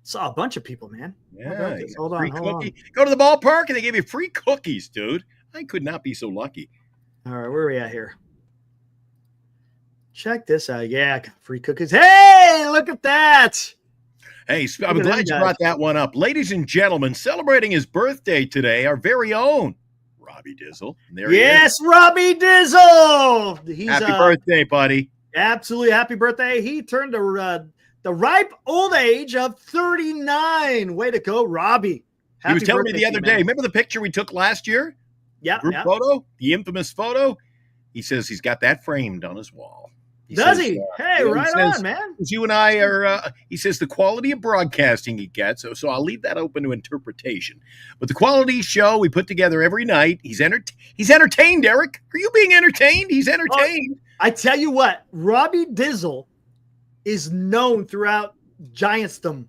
Saw a bunch of people, man. Yeah. Hold on. Go to the ballpark and they gave you free cookies, dude. I could not be so lucky. All right, where are we at here? Check this out. Yeah, free cookies. Hey, look at that. Hey, I'm glad you brought that one up. Ladies and gentlemen, celebrating his birthday today, our very own Robbie Dizzle. Yes, Robbie Dizzle. Happy birthday, buddy. Absolutely happy birthday. He turned the ripe old age of 39. Way to go, Robbie. He was telling me the other day, remember the picture we took last year? Yeah. Group photo, the infamous photo? He says he's got that framed on his wall. Does he? Hey, right says, on, man. You and I are, he says, the quality of broadcasting he gets. So I'll leave that open to interpretation. But the quality show we put together every night, he's entertained, Eric. Are you being entertained? He's entertained. I tell you what, Robbie Dizzle is known throughout Giantsdom.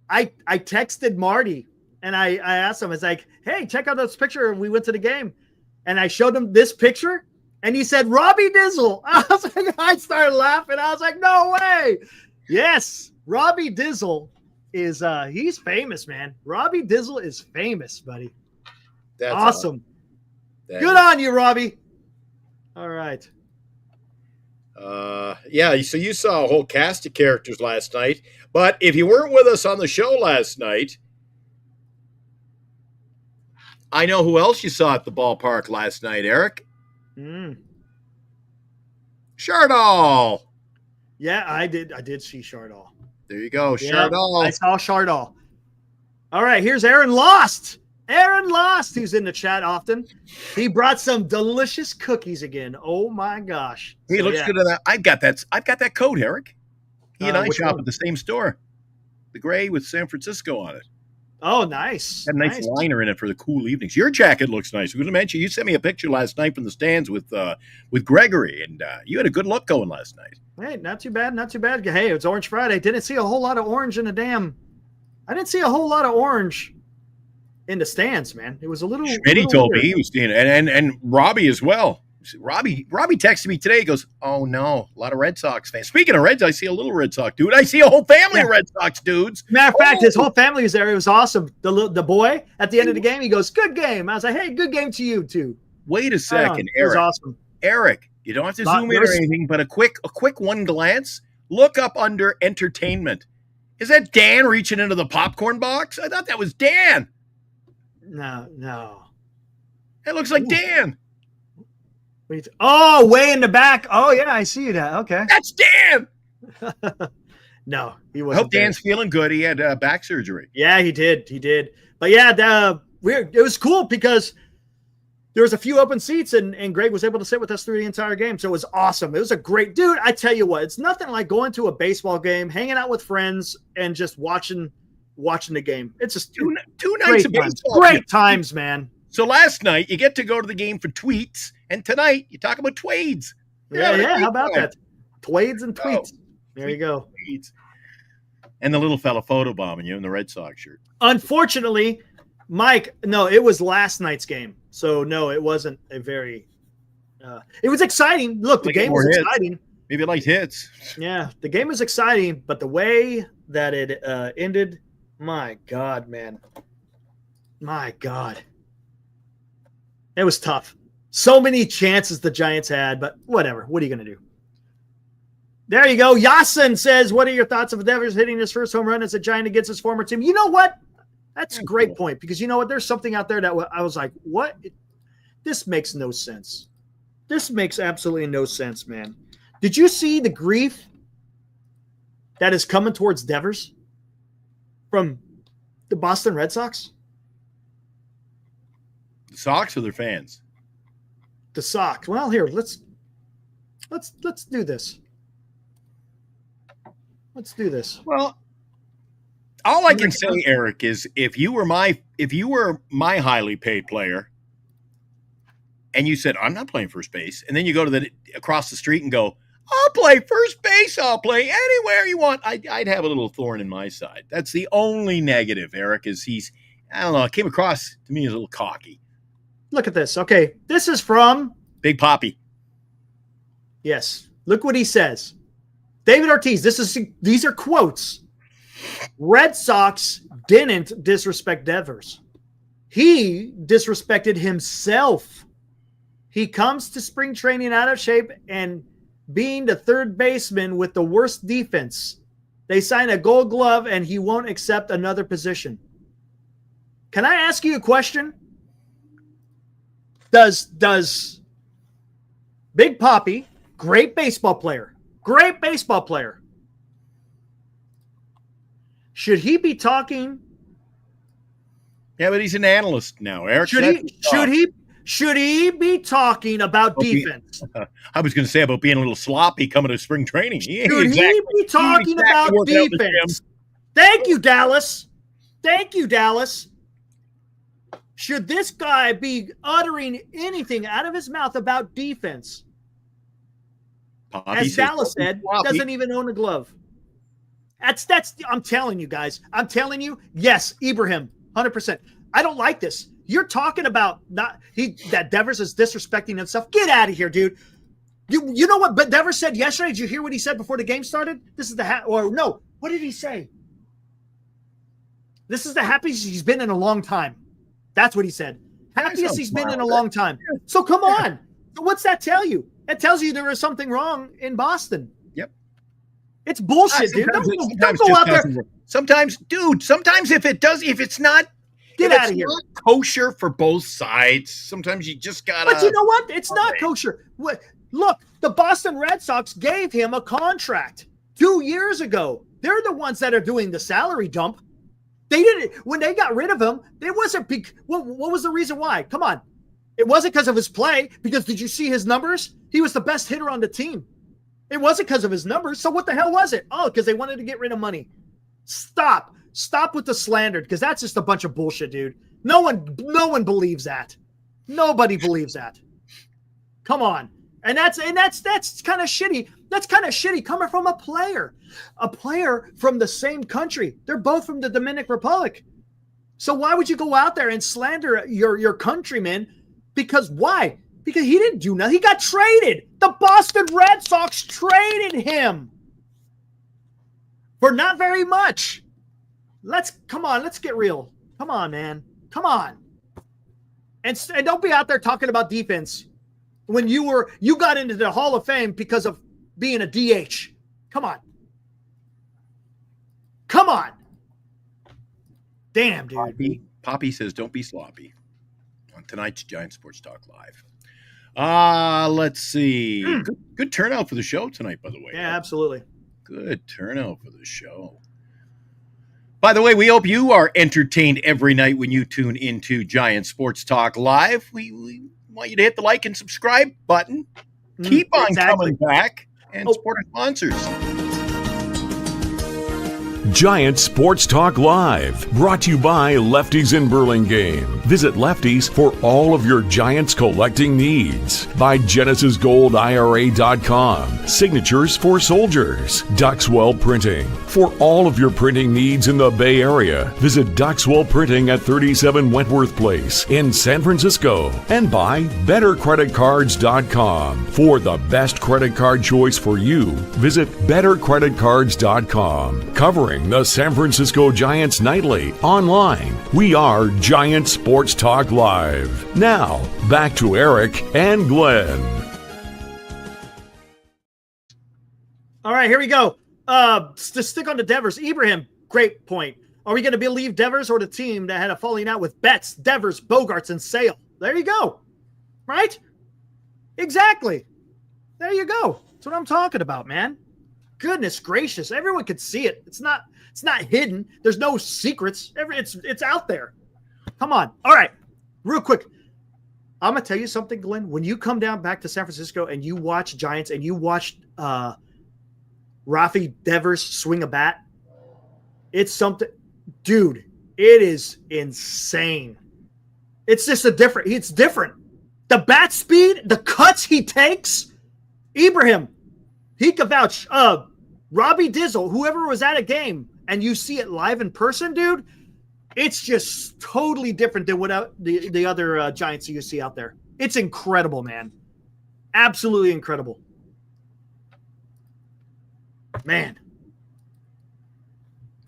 I texted Marty and I asked him, it's like, hey, check out this picture. We went to the game. And I showed him this picture. And he said, Robbie Dizzle. I started laughing. I was like, no way. Yes, Robbie Dizzle is he's famous, man. Robbie Dizzle is famous, buddy. That's awesome. Good on you, Robbie. All right. Yeah, so you saw a whole cast of characters last night. But if you weren't with us on the show last night, I know who else you saw at the ballpark last night, Eric. Chardall. Yeah, I did see Chardall. There you go, Chardall. I saw Chardall. All right, here's Aaron Lost. Aaron Lost, who's in the chat often. He brought some delicious cookies again. Oh my gosh. He looks good in that. I've got that coat, Eric. He and I shop at the same store. The gray with San Francisco on it. Oh, nice. Had a nice liner in it for the cool evenings. Your jacket looks nice. I was going to mention, you sent me a picture last night from the stands with Gregory, and you had a good look going last night. Hey, not too bad, not too bad. Hey, it's Orange Friday. Didn't see a whole lot of orange in the damn. I didn't see a whole lot of orange in the stands, man. It was a little. Schmitty told me he was seeing it, and Robbie as well. Robbie texted me today. He goes, "Oh no, a lot of Red Sox fans." Speaking of Reds, I see a little Red Sox dude. I see a whole family of Red Sox dudes. Matter of fact, his whole family was there. It was awesome. The boy at the end of the game, he goes, "Good game." I was like, "Hey, good game to you too." Wait a second, Eric. It was awesome. Eric, you don't have to zoom in or anything, but a quick one glance. Look up under entertainment. Is that Dan reaching into the popcorn box? I thought that was Dan. No. It looks like Dan. Oh, way in the back. Oh, yeah, I see that. Okay. That's Dan. No, he wasn't. I hope Dan's feeling good. He had back surgery. Yeah, he did. But yeah, it was cool because there was a few open seats and Greg was able to sit with us through the entire game. So it was awesome. It was a great dude. I tell you what, it's nothing like going to a baseball game, hanging out with friends and just watching the game. It's just two nights of baseball. Great times, man. So last night you get to go to the game for tweets, and tonight you talk about Twades. Yeah. How about that? Twades and tweets. There you go. Tweets. And the little fella photobombing you in the Red Sox shirt. Unfortunately, Mike, no, it was last night's game. So no, it wasn't a very. It was exciting. Look, the game was exciting. Maybe like hits. Yeah, the game was exciting, but the way that it ended, my God, man. My God. It was tough. So many chances the Giants had, but whatever. What are you going to do? There you go. Yasin says, what are your thoughts of Devers hitting his first home run as a Giant against his former team? You know what? That's a great point because you know what? There's something out there that I was like, what? This makes no sense. This makes absolutely no sense, man. Did you see the grief that is coming towards Devers from the Boston Red Sox? The Sox or their fans? The Sox. Well, here, let's do this. Let's do this. Well, all I can say, Eric, is if you were my highly paid player and you said, I'm not playing first base, and then you go to across the street and go, I'll play first base, I'll play anywhere you want, I'd have a little thorn in my side. That's the only negative, Eric, is I don't know, it came across to me as a little cocky. Look at this. Okay, this is from Big Poppy. Yes. Look what he says. David Ortiz, these are quotes. Red Sox didn't disrespect Devers. He disrespected himself. He comes to spring training out of shape and being the third baseman with the worst defense. They sign a Gold Glove and he won't accept another position. Can I ask you a question? Does Big Poppy, great baseball player, should he be talking? Yeah, but he's an analyst now, Eric. Should he be talking about defense? I was going to say about being a little sloppy coming to spring training. Should he be talking about defense? Thank you, Dallas. Thank you, Dallas. Should this guy be uttering anything out of his mouth about defense? As Dallas said, doesn't even own a glove. That's. I'm telling you guys. I'm telling you. Yes, Ibrahim, 100%. I don't like this. You're talking about that Devers is disrespecting himself. Get out of here, dude. You know what? But Devers said yesterday. Did you hear what he said before the game started? This is no. What did he say? This is the happiest he's been in a long time. That's what he said. Happiest he's been in a long time. So come on. So what's that tell you? It tells you there is something wrong in Boston. Yep. It's bullshit, dude. Don't go out there. Sometimes if it's not out of here. Not kosher for both sides. Sometimes you just gotta. But you know what? It's not kosher. Look, the Boston Red Sox gave him a contract 2 years ago. They're the ones that are doing the salary dump. They didn't. When they got rid of him, it wasn't. What was the reason why? Come on. It wasn't because of his play. Because did you see his numbers? He was the best hitter on the team. It wasn't because of his numbers. So what the hell was it? Oh, because they wanted to get rid of money. Stop with the slander, because that's just a bunch of bullshit, dude. No one believes that. Nobody believes that. Come on. And that's kind of shitty. That's kind of shitty coming from a player from the same country. They're both from the Dominican Republic. So why would you go out there and slander your countrymen? Because why? Because he didn't do nothing. He got traded. The Boston Red Sox traded him for not very much. Let's get real. Come on, man. Come on. And don't be out there talking about defense when you got into the Hall of Fame because of being a DH. Come on. Come on. Damn, dude. Poppy says, don't be sloppy on tonight's Giant Sports Talk Live. Let's see. Good turnout for the show tonight, by the way. Yeah, absolutely. Good turnout for the show. By the way, we hope you are entertained every night when you tune into Giant Sports Talk Live. We want you to hit the like and subscribe button. Keep on coming back and support our sponsors. Giant Sports Talk Live, brought to you by Lefties in Burlingame. Visit Lefties for all of your Giants collecting needs. By GenesisGoldIRA.com, Signatures for Soldiers. Duxwell Printing, for all of your printing needs in the Bay Area. Visit Duxwell Printing at 37 Wentworth Place in San Francisco. And by BetterCreditCards.com, for the best credit card choice for you. Visit BetterCreditCards.com, covering the San Francisco Giants nightly. Online, we are Giant Sports Talk Live. Now, back to Eric and Glenn. All right, here we go. To stick on to Devers. Ibrahim, great point. Are we going to believe Devers or the team that had a falling out with Betts, Devers, Bogarts, and Sale? There you go. Right? Exactly. There you go. That's what I'm talking about, man. Goodness gracious. Everyone could see it. It's not hidden. There's no secrets. It's out there. Come on. All right. Real quick. I'm going to tell you something, Glenn. When you come down back to San Francisco and you watch Giants and you watch Rafale Devers swing a bat, it's something. Dude, it is insane. It's just it's different. The bat speed, the cuts he takes. Ibrahim, he could vouch. Robbie Dizzle, whoever was at a game, and you see it live in person, dude, it's just totally different than what the other Giants you see out there. It's incredible, man. Absolutely incredible. Man.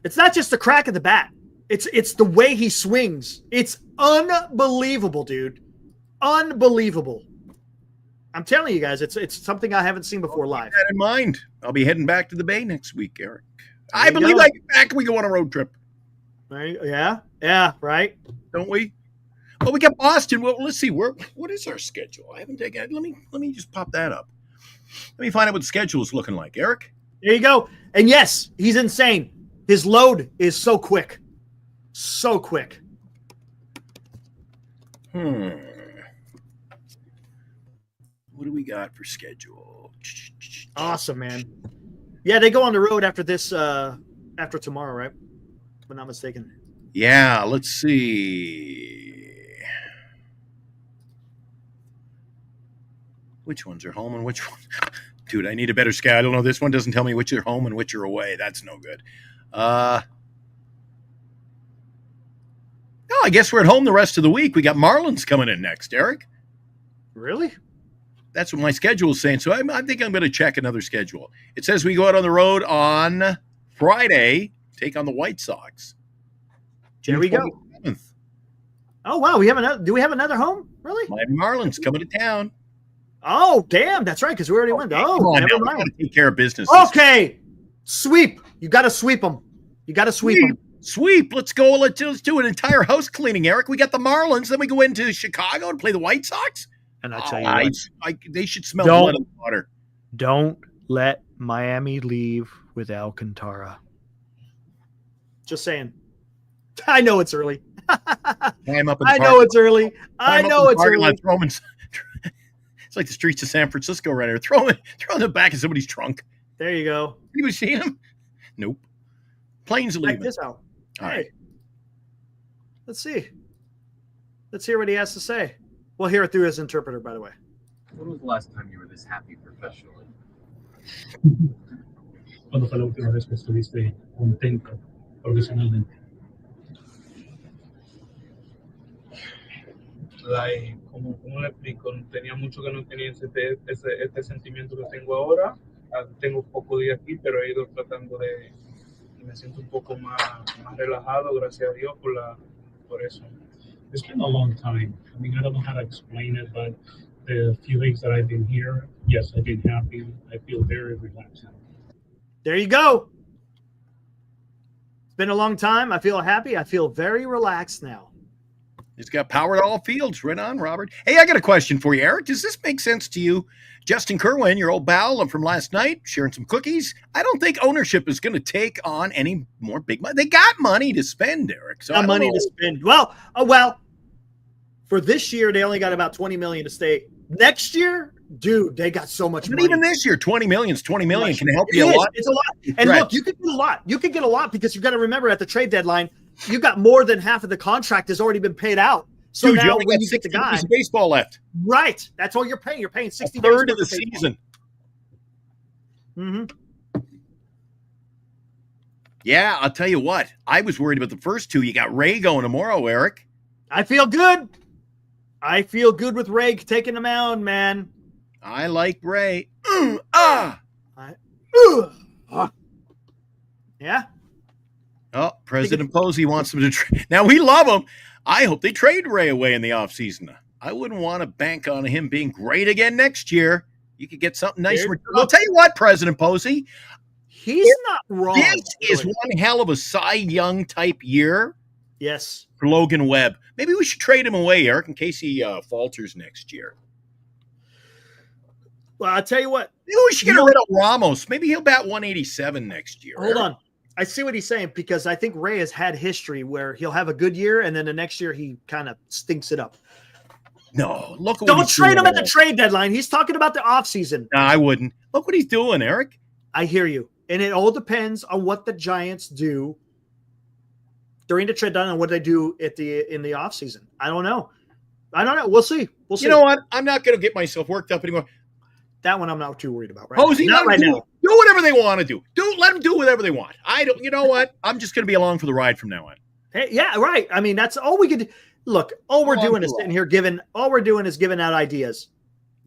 It's not just the crack of the bat. It's the way he swings. It's unbelievable, dude. Unbelievable. I'm telling you guys, it's something I haven't seen before live. Keep that in mind. I'll be heading back to the Bay next week, Eric. I believe I get back and we go on a road trip. Right? Yeah, right. Don't we? Well, we got Boston. Well, let's see. What is our schedule? I haven't taken it. Let me just pop that up. Let me find out what the schedule is looking like, Eric. There you go. And yes, he's insane. His load is so quick. So quick. What do we got for schedule? Awesome, man. Yeah, they go on the road after this, after tomorrow, right? If I'm not mistaken. Yeah, let's see. Which ones are home and which ones? Dude, I need a better schedule. I don't know. This one doesn't tell me which are home and which are away. That's no good. No, I guess we're at home the rest of the week. We got Marlins coming in next, Eric. Really? That's what my schedule is saying. So I think I'm going to check another schedule. It says we go out on the road on Friday, take on the White Sox. There we go. 27th. Oh, wow. We have another. Do we have another home? Really? Miami Marlins coming to town. Oh, damn. That's right, because we already went. Oh, Come on never now. We mind. gotta take care of business. Okay. Sweep. You got to sweep them. You got to sweep them. Sweep. Let's go. Let's do an entire house cleaning, Eric. We got the Marlins. Then we go into Chicago and play the White Sox. And I tell you what, they should smell blood in the water. don't let Miami leave with Alcantara. Just saying. I know it's early. I know it's early. I know it's early. It's like the streets of San Francisco right here. Throw in the back of somebody's trunk. There you go. You seen him? Nope. Plane's leaving. Check this out. All Hey, right. let's see. Let's hear what he has to say. We'll hear it through his interpreter, by the way. When was the last time you were this happy professionally? ¿Cuándo fue la última vez que estuviste contento profesionalmente? Como le explico, tenía mucho que no tenía este sentimiento que tengo ahora. Tengo poco día aquí, pero he ido tratando de, me siento un poco más relajado, gracias a Dios por eso. It's been a long time. I mean, I don't know how to explain it, but the few days that I've been here, yes, I've been happy. I feel very relaxed. There you go. It's been a long time. I feel happy. I feel very relaxed now. He's got power at all fields. Right on, Robert. Hey, I got a question for you, Eric. Does this make sense to you? Justin Kerwin, your old pal from last night, sharing some cookies. I don't think ownership is going to take on any more big money. They got money to spend, Eric. So Got money to spend. Well, for this year, they only got about $20 million to stay. Next year, dude, they got so much But money. even this year, $20 million is $20 million. Can help It you a is. lot. It's a lot. And Right. look, you could get a lot. You could get a lot because you've got to remember at the trade deadline, you got more than half of the contract has already been paid out. So Dude, you now only when got you get the 60 guy, days of baseball left. right? That's all you're paying. You're paying 60 A days third of the worth baseball. season. Mm-hmm. Yeah, I'll tell you what. I was worried about the first two. You got Ray going tomorrow, Eric. I feel good. I feel good with Ray taking the mound, man. I like Ray. Yeah. Oh, President Posey wants them to trade. Now, we love him. I hope they trade Ray away in the offseason. I wouldn't want to bank on him being great again next year. You could get something nice. I'll tell you what, President Posey. He's not wrong. This is one hell of a Cy Young type year Yes. for Logan Webb. Maybe we should trade him away, Eric, in case he falters next year. Well, I'll tell you what. Maybe we should get rid of Ramos. Maybe he'll bat 187 next year. Hold on. I see what he's saying because I think Ray has had history where he'll have a good year and then the next year he kind of stinks it up. No, look. At Don't trade him at the trade deadline. He's talking about the offseason. No, I wouldn't. Look what he's doing, Eric. I hear you. And it all depends on what the Giants do during the trade deadline and what they do in the offseason. I don't know. We'll see. We'll see. You know what? I'm not going to get myself worked up anymore. That one I'm not too worried about. Right? Posey, Not right now. Do whatever they want to do. Let them do whatever they want. I don't. You know what? I'm just going to be along for the ride from now on. Hey, yeah, right. I mean, that's all we could do. Look, all we're doing is sitting here giving out ideas.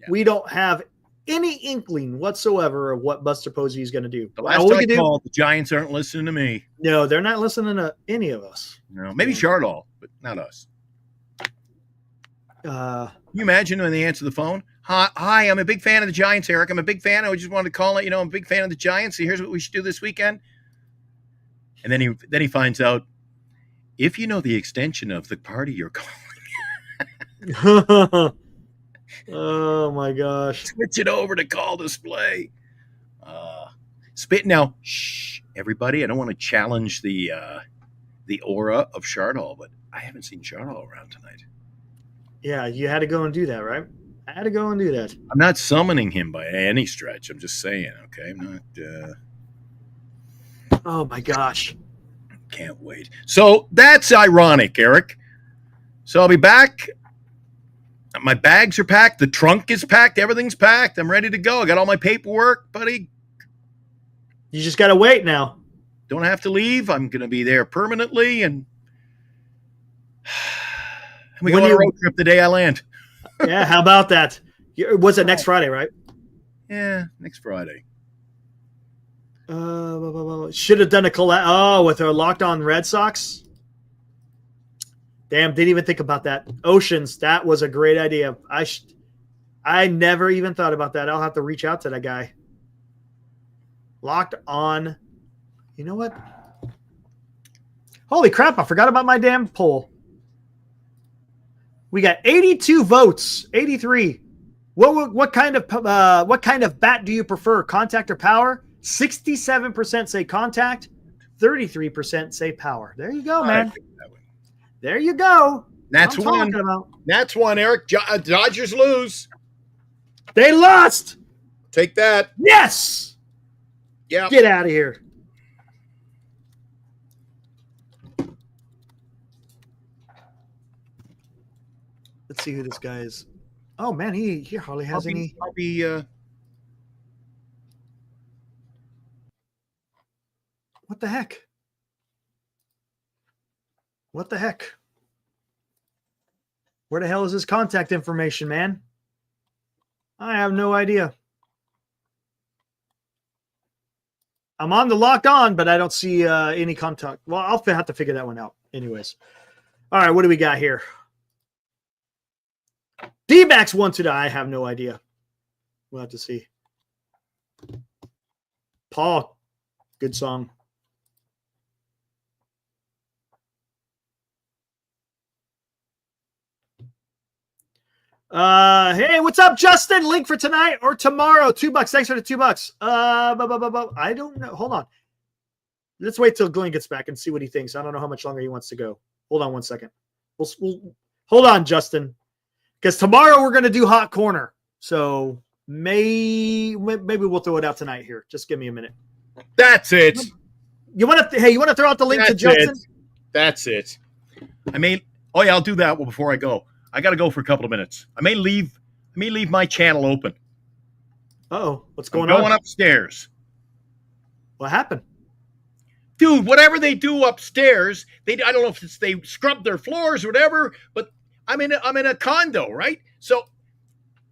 Yeah. We don't have any inkling whatsoever of what Buster Posey is going to do. The last I called, the Giants aren't listening to me. No, they're not listening to any of us. No, maybe Chardall, but not us. Can you imagine when they answer the phone? Hi, I'm a big fan of the Giants, Eric. I'm a big fan. I just wanted to call it. I'm a big fan of the Giants. So here's what we should do this weekend. And then he finds out, if you know the extension of the party you're calling. Oh my gosh. Switch it over to call display. Spit now. Shh, everybody. I don't want to challenge the aura of Chardall, but I haven't seen Chardall around tonight. Yeah, you had to go and do that, right? I had to go and do that. I'm not summoning him by any stretch. I'm just saying, okay? I'm not. Oh, my gosh. Can't wait. So that's ironic, Eric. So I'll be back. My bags are packed. The trunk is packed. Everything's packed. I'm ready to go. I got all my paperwork, buddy. You just got to wait now. Don't have to leave. I'm going to be there permanently, and we go on a road trip the day I land. Yeah, how about that? Was it next Friday, right? Yeah, next Friday. Should have done a collab. Oh, with our Locked On Red Sox. Damn, didn't even think about that. Oceans, that was a great idea. I never even thought about that. I'll have to reach out to that guy. Locked On. You know what? Holy crap, I forgot about my damn poll. We got 82 votes, 83. What kind of bat do you prefer, contact or power? 67% say contact, 33% say power. There you go, man. There you go. That's one. That's one, Eric. Dodgers lose. They lost. Take that. Yes. Yeah. Get out of here. Let's see who this guy is. Oh man, he hardly has any. I'll be. What the heck? What the heck? Where the hell is his contact information, man? I have no idea. I'm on the Locked On, but I don't see any contact. Well, I'll have to figure that one out. Anyways. All right, what do we got here? D-backs won today. I have no idea. We'll have to see. Paul, good song. Hey, what's up, Justin? Link for tonight or tomorrow? $2. Thanks for the $2. I don't know. Hold on. Let's wait till Glenn gets back and see what he thinks. I don't know how much longer he wants to go. Hold on one second. We'll hold on, Justin, because tomorrow we're going to do Hot Corner. So maybe we'll throw it out tonight here. Just give me a minute. That's it. You want to throw out the link to Justin? That's it. I'll do that before I go. I got to go for a couple of minutes. I may leave my channel open. Uh-oh. What's going on? Going upstairs. What happened? Dude, whatever they do upstairs, I don't know if they scrub their floors or whatever, but I'm in a condo, right? So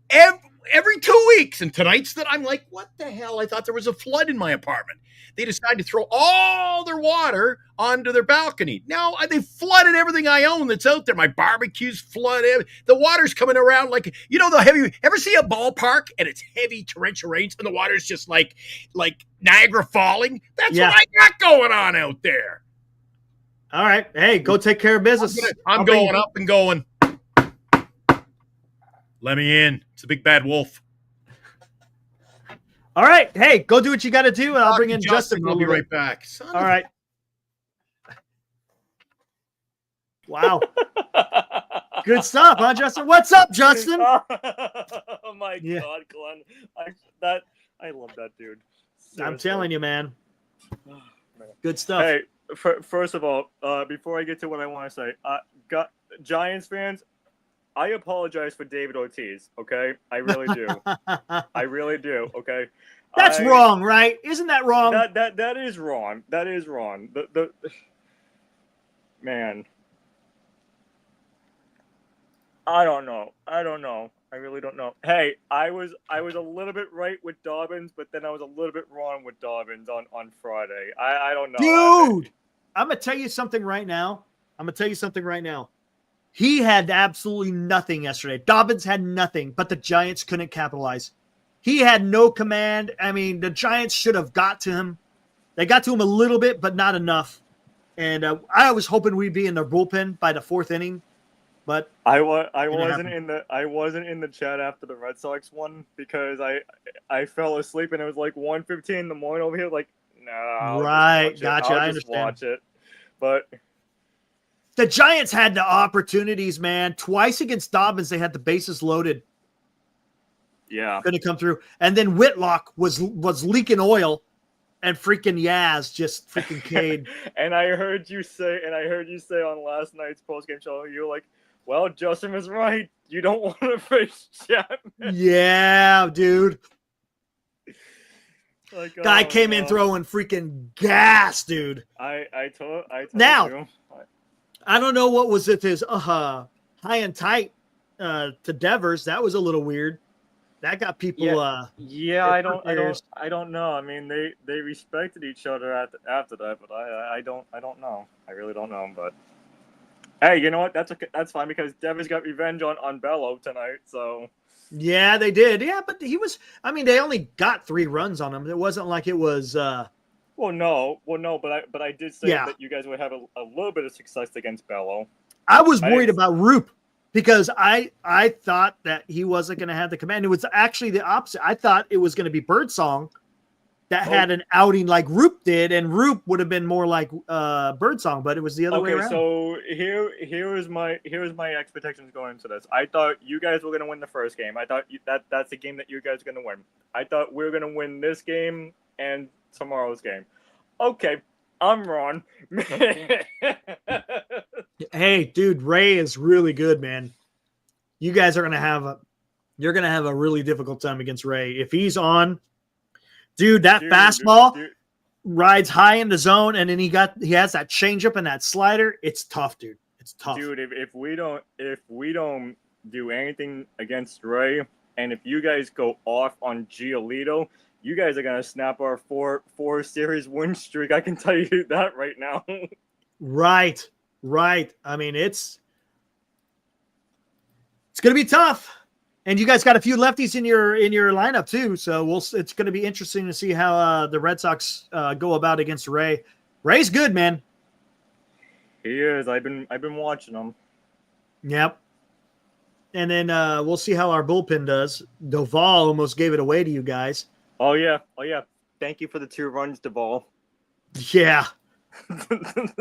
every 2 weeks, and tonight's that I'm like, what the hell? I thought there was a flood in my apartment. They decided to throw all their water onto their balcony. Now they flooded everything I own that's out there. My barbecue's flooded. The water's coming around like, the heavy. Ever see a ballpark and it's heavy torrential rains and the water's just like Niagara falling? That's what I got going on out there. All right. Hey, go take care of business. I'm going up and going. Let me in. It's a big bad wolf. All right. Hey, go do what you got to do, and I'll bring in Justin. I'll be right back. All right. Wow. Good stuff, huh, Justin? What's up, Justin? Oh my God, Glenn. I love that dude. Seriously. I'm telling you, man. Good stuff. Hey, first of all, before I get to what I want to say, Giants fans, I apologize for David Ortiz, okay? I really do. I really do, okay? That's wrong, right? Isn't that wrong? That is wrong. That is wrong. The man. I don't know. I really don't know. Hey, I was a little bit right with Dobbins, but then I was a little bit wrong with Dobbins on Friday. I don't know. Dude, I'm going to tell you something right now. He had absolutely nothing yesterday. Dobbins had nothing, but the Giants couldn't capitalize. He had no command. I mean, the Giants should have got to him. They got to him a little bit, but not enough. And I was hoping we'd be in their bullpen by the fourth inning, but I wasn't in the chat after the Red Sox won because I fell asleep and it was like 1:15 in the morning over here. Like, no, right, gotcha. I understand. Watch it, but. The Giants had the opportunities, man. Twice against Dobbins, they had the bases loaded. Yeah. Couldn't come through. And then Whitlock was leaking oil, and freaking Yaz just freaking Cade. And I heard you say on last night's postgame show, you were like, well, Justin was right. You don't want to face Chapman. Yeah, dude. Like, Guy came in throwing freaking gas, dude. I told Now, you. I don't know what was with his high and tight to Devers. That was a little weird. That got people. I don't know. I mean, they respected each other after that, but I don't know. I really don't know. But hey, you know what? That's fine because Devers got revenge on Bello tonight. So yeah, they did. Yeah, but he was. I mean, they only got 3 runs on him. It wasn't like it was. Well, no, but I did say that you guys would have a little bit of success against Bello. I was worried about Roup because I thought that he wasn't going to have the command. It was actually the opposite. I thought it was going to be Birdsong that had an outing like Roup did, and Roup would have been more like Birdsong, but it was the other way around. So here's my expectations going into this. I thought you guys were going to win the first game. I thought that's the game that you guys are going to win. I thought we were going to win this game and tomorrow's game. Okay, I'm wrong. Hey, dude, Ray is really good, man. You guys are gonna have a really difficult time against Ray if he's on. Dude, that fastball rides high in the zone, and then he has that changeup and that slider. It's tough, dude. It's tough, dude. If we don't do anything against Ray, and if you guys go off on Giolito, you guys are gonna snap our four series win streak. I can tell you that right now. Right. I mean, it's gonna be tough, and you guys got a few lefties in your lineup too. So it's gonna be interesting to see how the Red Sox go about against Ray. Ray's good, man. He is. I've been watching him. Yep. And then we'll see how our bullpen does. Doval almost gave it away to you guys. Oh yeah. Thank you for the 2 runs, Doval. Yeah,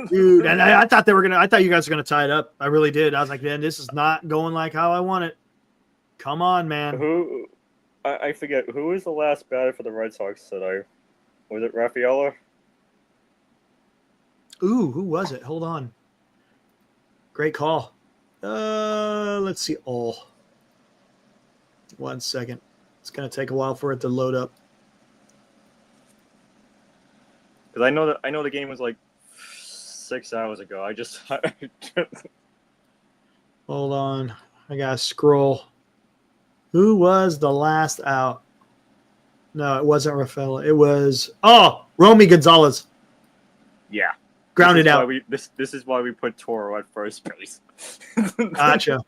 dude. And I thought you guys were gonna tie it up. I really did. I was like, man, this is not going like how I want it. Come on, man. I forget who was the last batter for the Red Sox today. Was it Raffaele? Ooh, who was it? Hold on. Great call. Let's see. Oh, 1 second. It's gonna take a while for it to load up. Because I know the game was like 6 hours ago. I just hold on. I gotta scroll. Who was the last out? No, it wasn't Rafael. It was Romy Gonzalez. Yeah. Grounded out. This is why we put Toro at first base. Gotcha.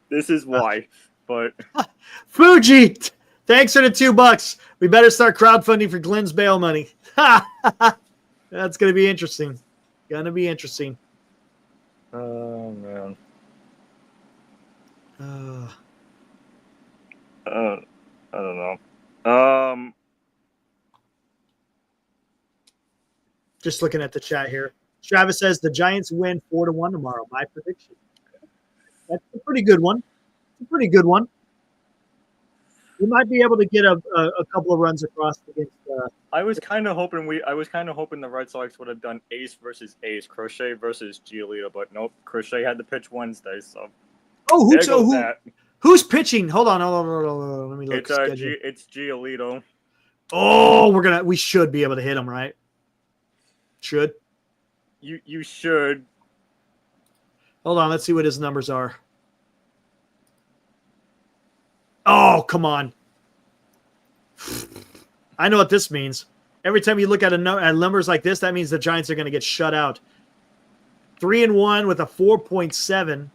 This is why. But Fuji, thanks for the $2. We better start crowdfunding for Glenn's bail money. That's gonna be interesting. Oh man. I don't know. Just looking at the chat here. Travis says the Giants win 4-1 tomorrow. My prediction. That's a pretty good one. We might be able to get a couple of runs across against. I was kind of hoping the Red Sox would have done ace versus ace, Crochet versus Giolito, but nope. Crochet had to pitch Wednesday, so. Who's pitching? Hold on. Let me look. It's Giolito. Oh, we should be able to hit him, right? Should. You should. Hold on. Let's see what his numbers are. Oh, come on. I know what this means. Every time you look at numbers like this, that means the Giants are going to get shut out. 3-1 with a 4.7.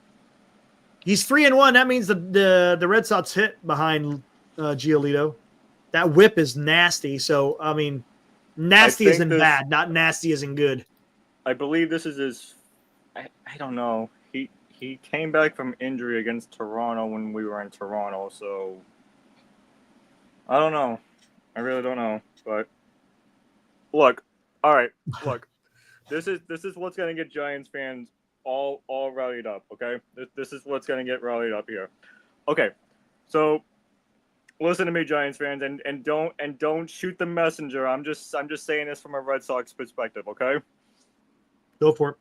He's 3-1. That means the Red Sox hit behind Giolito. That whip is nasty. So, I mean, nasty isn't bad. Not nasty isn't good. I believe this is his – I don't know. He came back from injury against Toronto when we were in Toronto, so I don't know. I really don't know. But look, all right, look. This is what's gonna get Giants fans all rallied up, okay? This is what's gonna get rallied up here. Okay. So listen to me, Giants fans, and don't shoot the messenger. I'm just saying this from a Red Sox perspective, okay? Go for it.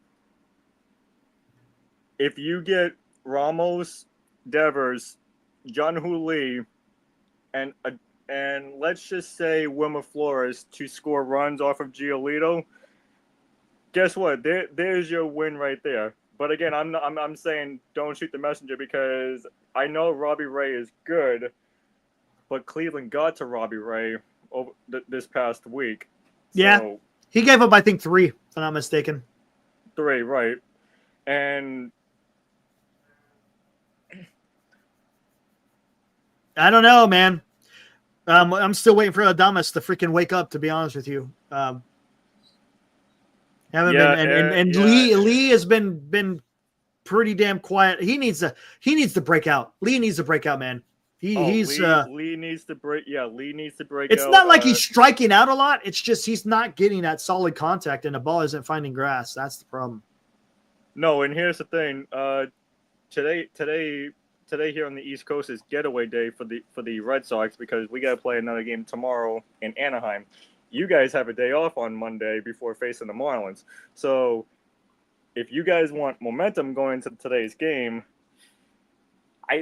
If you get Ramos, Devers, John-Hoo Lee, and let's just say Wilmer Flores to score runs off of Giolito, guess what? There's your win right there. But again, I'm saying don't shoot the messenger because I know Robbie Ray is good, but Cleveland got to Robbie Ray over this past week. Yeah. So, He gave up, I think, 3, if I'm not mistaken. 3, right? And I don't know, man. I'm still waiting for Adames to freaking wake up, to be honest with you. Lee has been pretty damn quiet. He needs to break out. Lee needs to break out, man. Lee needs to break. Yeah, Lee needs to break out. It's not like he's striking out a lot. It's just he's not getting that solid contact, and the ball isn't finding grass. That's the problem. No, and here's the thing. Today here on the East Coast is getaway day for the Red Sox because we got to play another game tomorrow in Anaheim. You guys have a day off on Monday before facing the Marlins. So if you guys want momentum going into today's game, I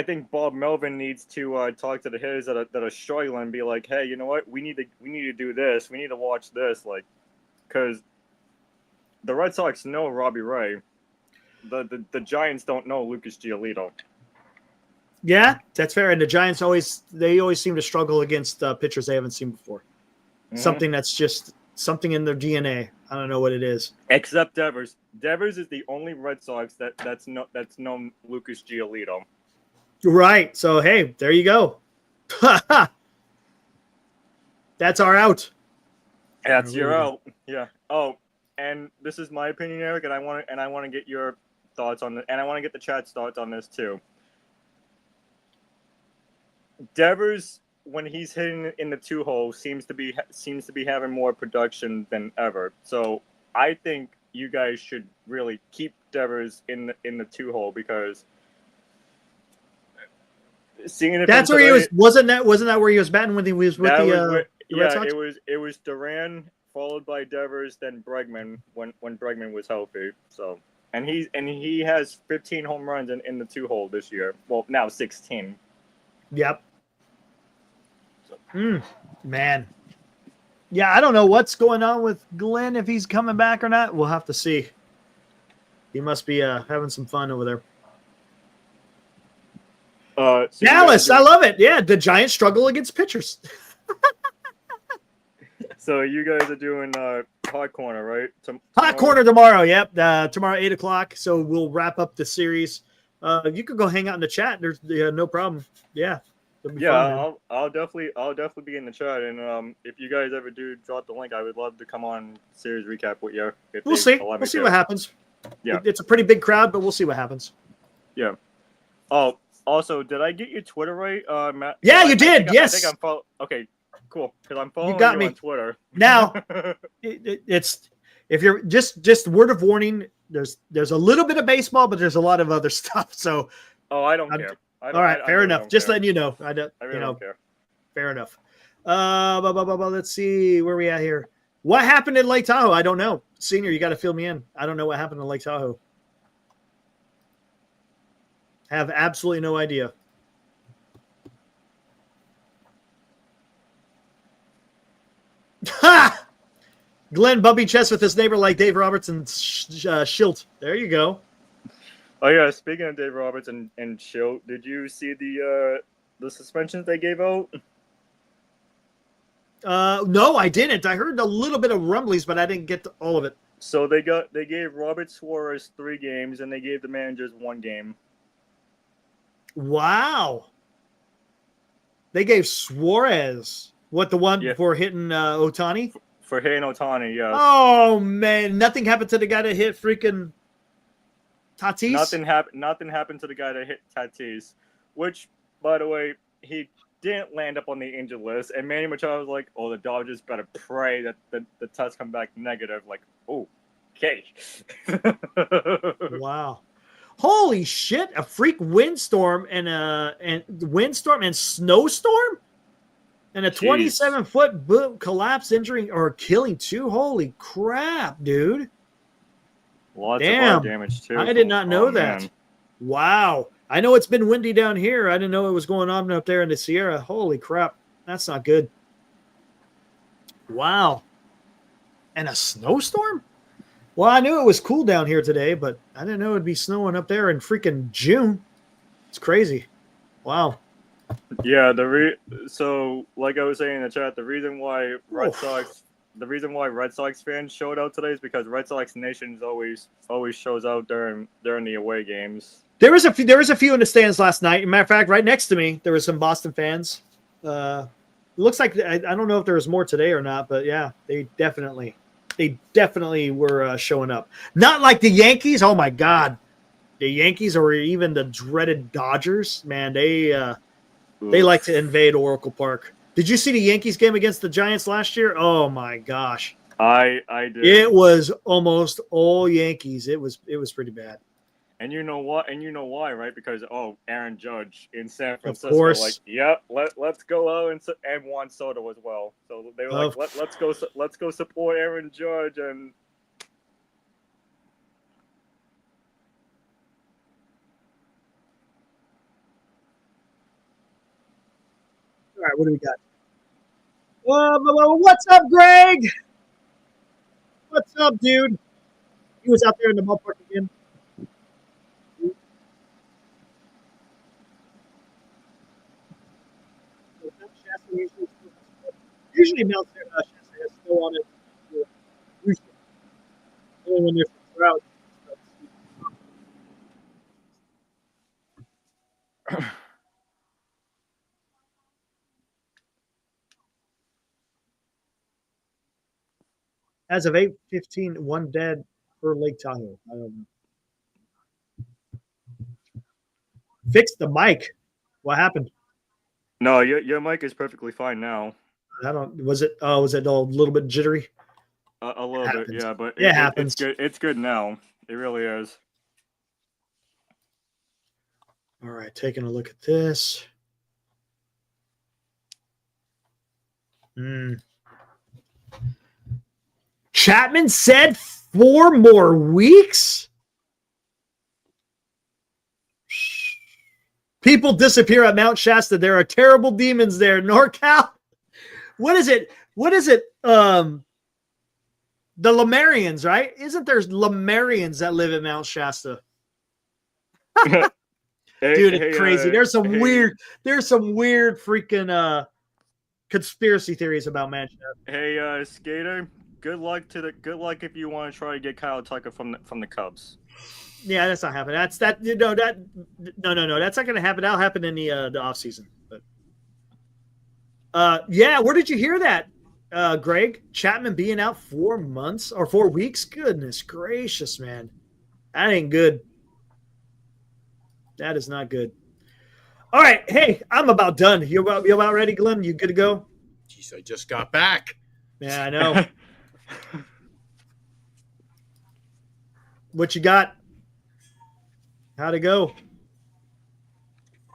think Bob Melvin needs to talk to the hitters that are struggling and be like, hey, you know what? We need to do this. We need to watch this, like, because the Red Sox know Robbie Ray. The Giants don't know Lucas Giolito. Yeah, that's fair. And the Giants always seem to struggle against pitchers they haven't seen before. Mm-hmm. Something that's just something in their DNA. I don't know what it is. Except Devers. Devers is the only Red Sox that's known Lucas Giolito. Right. So hey, there you go. That's our out. That's your out. Yeah. Oh, and this is my opinion, Eric, and I want to get your thoughts on it, and I want to get the chat's thoughts on this too. Devers, when he's hitting in the 2-hole, seems to be having more production than ever. So I think you guys should really keep Devers in the 2-hole because seeing it. That's where he was. Wasn't that where he was batting when he was with the Red Sox? It was Duran followed by Devers, then Bregman when Bregman was healthy. So and he has 15 home runs in the 2-hole this year. Well, now 16. Yep. Man. Yeah, I don't know what's going on with Glenn, if he's coming back or not. We'll have to see. He must be having some fun over there. So Dallas, I love it. Yeah, the Giants struggle against pitchers. So you guys are doing Hot Corner, right? Hot Corner tomorrow, yep. Tomorrow, 8 o'clock. So we'll wrap up the series. You could go hang out in the chat. There's no problem. Yeah. Yeah, I'll definitely be in the chat, and if you guys ever do drop the link, I would love to come on series recap with you. We'll see what happens. Yeah, it's a pretty big crowd, but we'll see what happens. Yeah. Oh, also, did I get your Twitter right, Matt? Yeah, you did. Yes. I think I'm okay, cool. Because I'm following you on Twitter now. It's if you're just word of warning. There's a little bit of baseball, but there's a lot of other stuff. So. Oh, I don't care. All right, fair enough. Just letting you know. I really don't care. Fair enough. Let's see where we at here. What happened in Lake Tahoe? I don't know. Senior, you got to fill me in. I don't know what happened in Lake Tahoe. Have absolutely no idea. Ha! Glenn bumping chest with his neighbor like Dave Robertson Schilt. There you go. Oh yeah, speaking of Dave Roberts and Schilt, did you see the suspensions they gave out? No, I didn't. I heard a little bit of rumblings, but I didn't get to all of it. So they gave Robert Suarez 3 games, and they gave the managers 1 game. Wow. They gave Suarez the one for hitting Ohtani? For hitting Ohtani, yes. Oh man, nothing happened to the guy that hit freaking Tatis? Nothing happened to the guy that hit Tatis, which, by the way, he didn't land up on the injured list. And Manny Machado was like, "Oh, the Dodgers better pray that the tests come back negative." Like, oh, okay. Wow. Holy shit! A freak windstorm and snowstorm and a 27-foot boom collapse, injuring or killing 2. Holy crap, dude! Lots Damn. of fire damage too. I did not know that. Man. Wow. I know it's been windy down here. I didn't know it was going on up there in the Sierra. Holy crap. That's not good. Wow. And a snowstorm? Well, I knew it was cool down here today, but I didn't know it'd be snowing up there in freaking June. It's crazy. Wow. Yeah, so like I was saying in the chat, the reason why Red Sox fans showed out today is because Red Sox Nation always shows out during the away games. There was a few in the stands last night. Matter of fact, right next to me, there was some Boston fans. It looks like I don't know if there was more today or not, but yeah, they definitely were showing up. Not like the Yankees. Oh my God, the Yankees or even the dreaded Dodgers. Man, they like to invade Oracle Park. Did you see the Yankees game against the Giants last year? Oh my gosh, I did. It was almost all Yankees. It was pretty bad. And you know what? And you know why, right? Because Aaron Judge in San Francisco, of course. like, yep, let's go out and Juan Soto as well. So they were like, let's go support Aaron Judge and. All right, what do we got? What's up, Greg? What's up, dude? He was out there in the ballpark again. Usually Mount Shasta has snow on it. Usually. Only when there's a drought. As of 8:15, 1 dead per Lake Tahoe. I don't know. Fix the mic. What happened? No, your mic is perfectly fine now. Was it a little bit jittery? A little bit, yeah, but it happens. It's good. It's good now. It really is. All right, taking a look at this. Chapman said 4 more weeks? People disappear at Mount Shasta. There are terrible demons there. NorCal. What is it? The Lemurians, right? Isn't there Lemurians that live at Mount Shasta? Dude, it's crazy. There's some weird freaking conspiracy theories about Mount Shasta. Hey, Skater, good luck if you want to try to get Kyle Tucker from the Cubs. Yeah, that's not happening. No, that's not going to happen. That'll happen in the off season. But yeah, where did you hear that, Greg? Chapman being out 4 months or 4 weeks? Goodness gracious, man, that ain't good. That is not good. All right, hey, I'm about done. You about ready, Glenn? You good to go? Jeez, I just got back. Yeah, I know. What you got? How'd it go?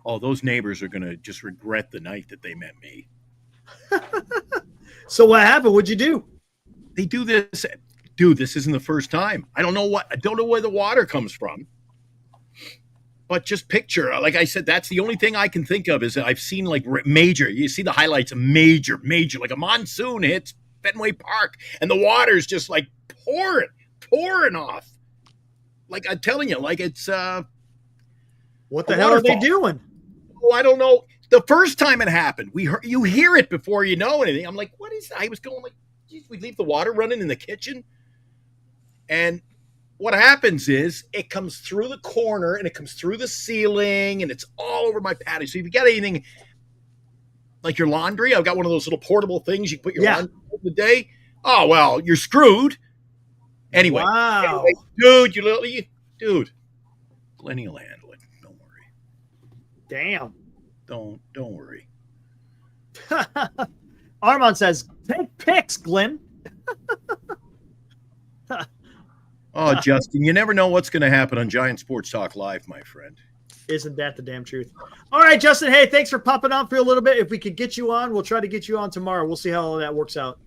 Oh, those neighbors are going to just regret the night that they met me. So what happened? What'd you do? They do this. Dude, this isn't the first time. I don't know where the water comes from. But just picture, like I said, that's the only thing I can think of is I've seen like major. You see the highlights of major, like a monsoon hits Fenway Park and the water's just like pouring off. Like I'm telling you, like it's what the hell are they doing? Oh, I don't know. The first time it happened, you hear it before you know anything. I'm like, what is that? I was going like, geez, we leave the water running in the kitchen. And what happens is it comes through the corner and it comes through the ceiling and it's all over my patio. So if you got anything like your laundry, I've got one of those little portable things you put your laundry in the day. Oh, well, you're screwed. Anyway, dude, dude, Lenny will handle it. Don't worry. Damn. Don't worry. Armand says, take pics, Glenn. Oh, Justin, you never know what's going to happen on Giant Sports Talk Live, my friend. Isn't that the damn truth? All right, Justin. Hey, thanks for popping on for a little bit. If we could get you on, we'll try to get you on tomorrow. We'll see how all that works out.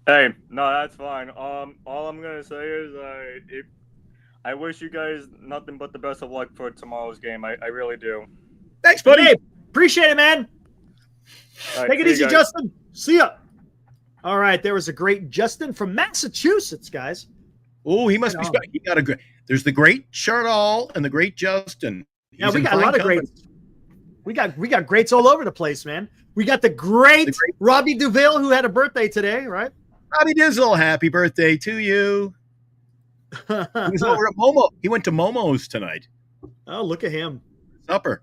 Hey, no, that's fine. All I'm gonna say is, I wish you guys nothing but the best of luck for tomorrow's game. I really do. Thanks, buddy. Hey, appreciate it, man. Right, Take it easy, guys. Justin. See ya. All right, there was a great Justin from Massachusetts, guys. Oh, he must be. He got a great. There's the great Chardall and the great Justin. Yeah, we got a lot of greats. We got greats all over the place, man. We got the great Robbie Doval, who had a birthday today, right? Robbie Dizzle, happy birthday to you. He was over at Momo. He went to Momo's tonight. Oh, look at him. Supper.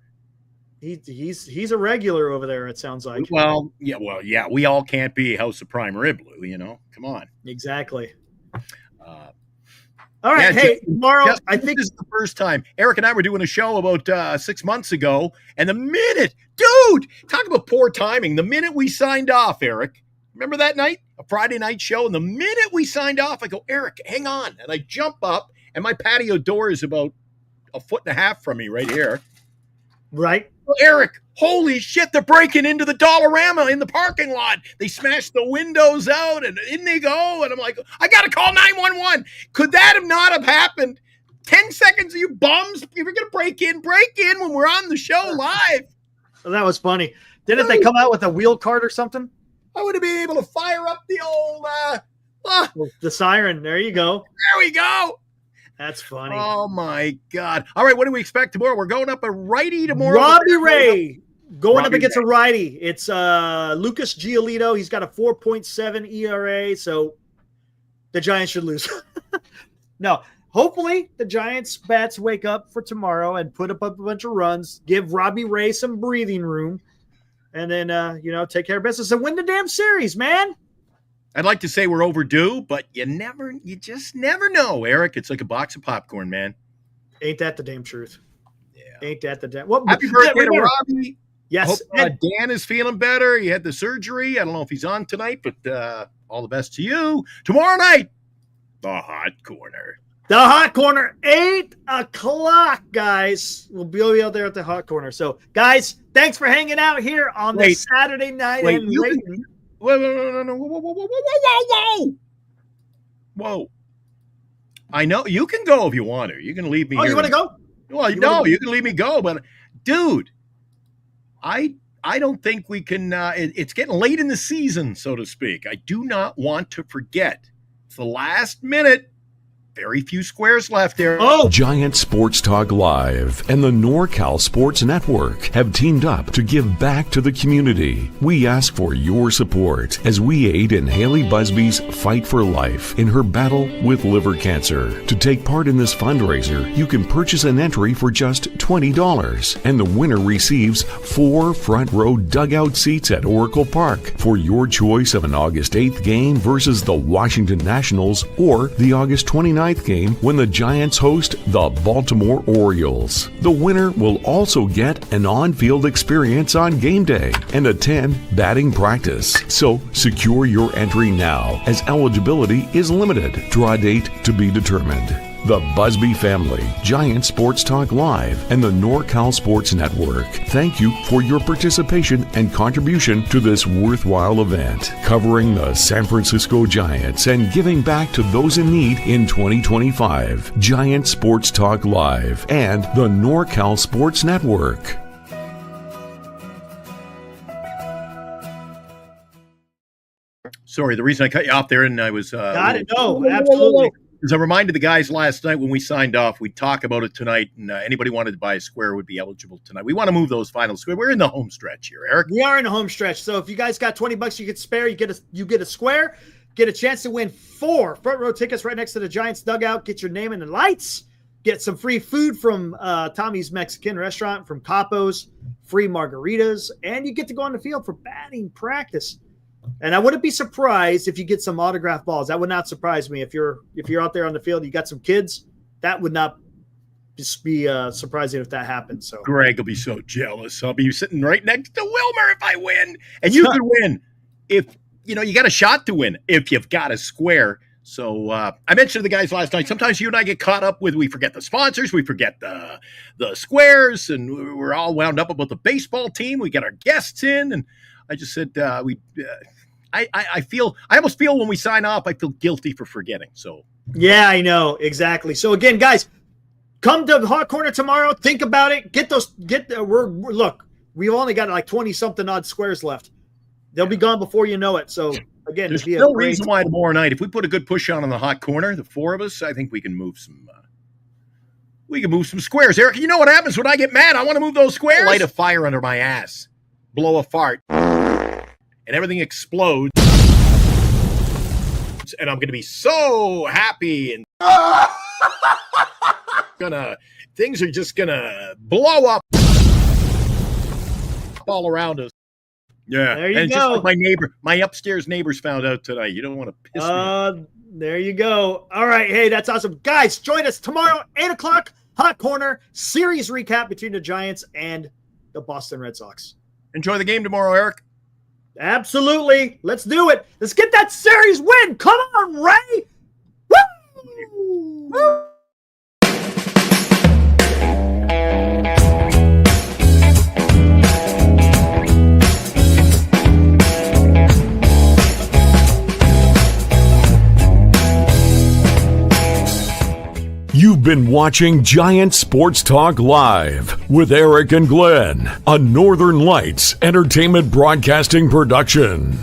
He's a regular over there, it sounds like. Well, yeah. We all can't be House of Prime Rib, Lou, you know? Come on. Exactly. All right, yeah, hey, tomorrow, I think this is the first time. Eric and I were doing a show about 6 months ago, and the minute, dude, talk about poor timing. The minute we signed off, Eric, remember that night? A Friday night show, and the minute we signed off, I go, Eric, hang on. And I jump up, and my patio door is about 1.5 feet from me right here. Right. Well, Eric, holy shit, they're breaking into the Dollarama in the parking lot. They smashed the windows out, and in they go. And I'm like, I got to call 911. Could that have not have happened? 10 seconds, you bums. If you're going to break in when we're on the show live. Well, that was funny. Didn't they come out with a wheel cart or something? I would have been able to fire up the old the siren. There you go. There we go. That's funny. Oh, my God. All right, what do we expect tomorrow? We're going up a righty tomorrow. Robbie Ray going up Robbie against Ray. a righty. It's Lucas Giolito. He's got a 4.7 ERA, so the Giants should lose. No, hopefully the Giants bats wake up for tomorrow and put up a bunch of runs, give Robbie Ray some breathing room, and then, take care of business and win the damn series, man. I'd like to say we're overdue, but you just never know, Eric. It's like a box of popcorn, man. Ain't that the damn truth? Yeah. Ain't that the damn? Well, Happy birthday to Robbie. Yes. I hope, Dan is feeling better. He had the surgery. I don't know if he's on tonight, but all the best to you. Tomorrow night, the Hot Corner. The Hot Corner, 8 o'clock, guys. We'll be out there at the Hot Corner. So, guys, thanks for hanging out here on the Saturday night. Whoa. I know you can go if you want to. You can leave me here. You want to go? Well, you can leave me go, but dude, I don't think we can. It's getting late in the season, so to speak. I do not want to forget. It's the last minute. Very few squares left there. Oh, Giant Sports Talk Live and the NorCal Sports Network have teamed up to give back to the community. We ask for your support as we aid in Haley Busby's fight for life in her battle with liver cancer. To take part in this fundraiser, you can purchase an entry for just $20, and the winner receives 4 front row dugout seats at Oracle Park for your choice of an August 8th game versus the Washington Nationals or the August 29th game when the Giants host the Baltimore Orioles. The winner will also get an on-field experience on game day and attend batting practice. So secure your entry now as eligibility is limited. Draw date to be determined. The Busby family, Giant Sports Talk Live, and the NorCal Sports Network thank you for your participation and contribution to this worthwhile event, covering the San Francisco Giants and giving back to those in need in 2025. Giant Sports Talk Live and the NorCal Sports Network. Sorry, the reason I cut you off there, and I was got it. No, absolutely. As I reminded the guys last night when we signed off, we'd talk about it tonight, and anybody wanted to buy a square would be eligible tonight. We want to move those final square. We're in the home stretch here, Eric. We are in the home stretch. So if you guys got $20 you could spare, you get a square, get a chance to win 4 front row tickets right next to the Giants dugout. Get your name in the lights. Get some free food from Tommy's Mexican restaurant, from Capo's, free margaritas, and you get to go on the field for batting practice. And I wouldn't be surprised if you get some autographed balls. That would not surprise me. If you're out there on the field, you got some kids, that would not just be surprising if that happens. So Greg will be so jealous. I'll be sitting right next to Wilmer if I win. And you could win if, you got a shot to win if you've got a square. So I mentioned to the guys last night, sometimes you and I get caught up with, we forget the sponsors, we forget the squares, and we're all wound up about the baseball team. We get our guests in, and I just said, I almost feel when we sign off, I feel guilty for forgetting. So yeah, I know. Exactly. So again, guys, come to the Hot Corner tomorrow. Think about it. Look, we've only got like 20 something odd squares left. They'll be gone before you know it. So again, there's no reason why tomorrow night, if we put a good push on the Hot Corner, the four of us, I think we can move some. We can move some squares. Eric, you know what happens when I get mad? I want to move those squares. Light a fire under my ass, blow a fart, and everything explodes. And I'm going to be so happy, and things are just gonna blow up all around us. Yeah, there you and go. Just like my upstairs neighbors found out tonight. You don't want to piss me. There you go. All right, hey, that's awesome, guys. Join us tomorrow, 8:00, Hot Corner series recap between the Giants and the Boston Red Sox. Enjoy the game tomorrow, Eric. Absolutely. Let's do it. Let's get that series win. Come on, Ray. Woo! Woo! You've been watching Giant Sports Talk Live with Eric and Glenn, a Northern Lights Entertainment Broadcasting production.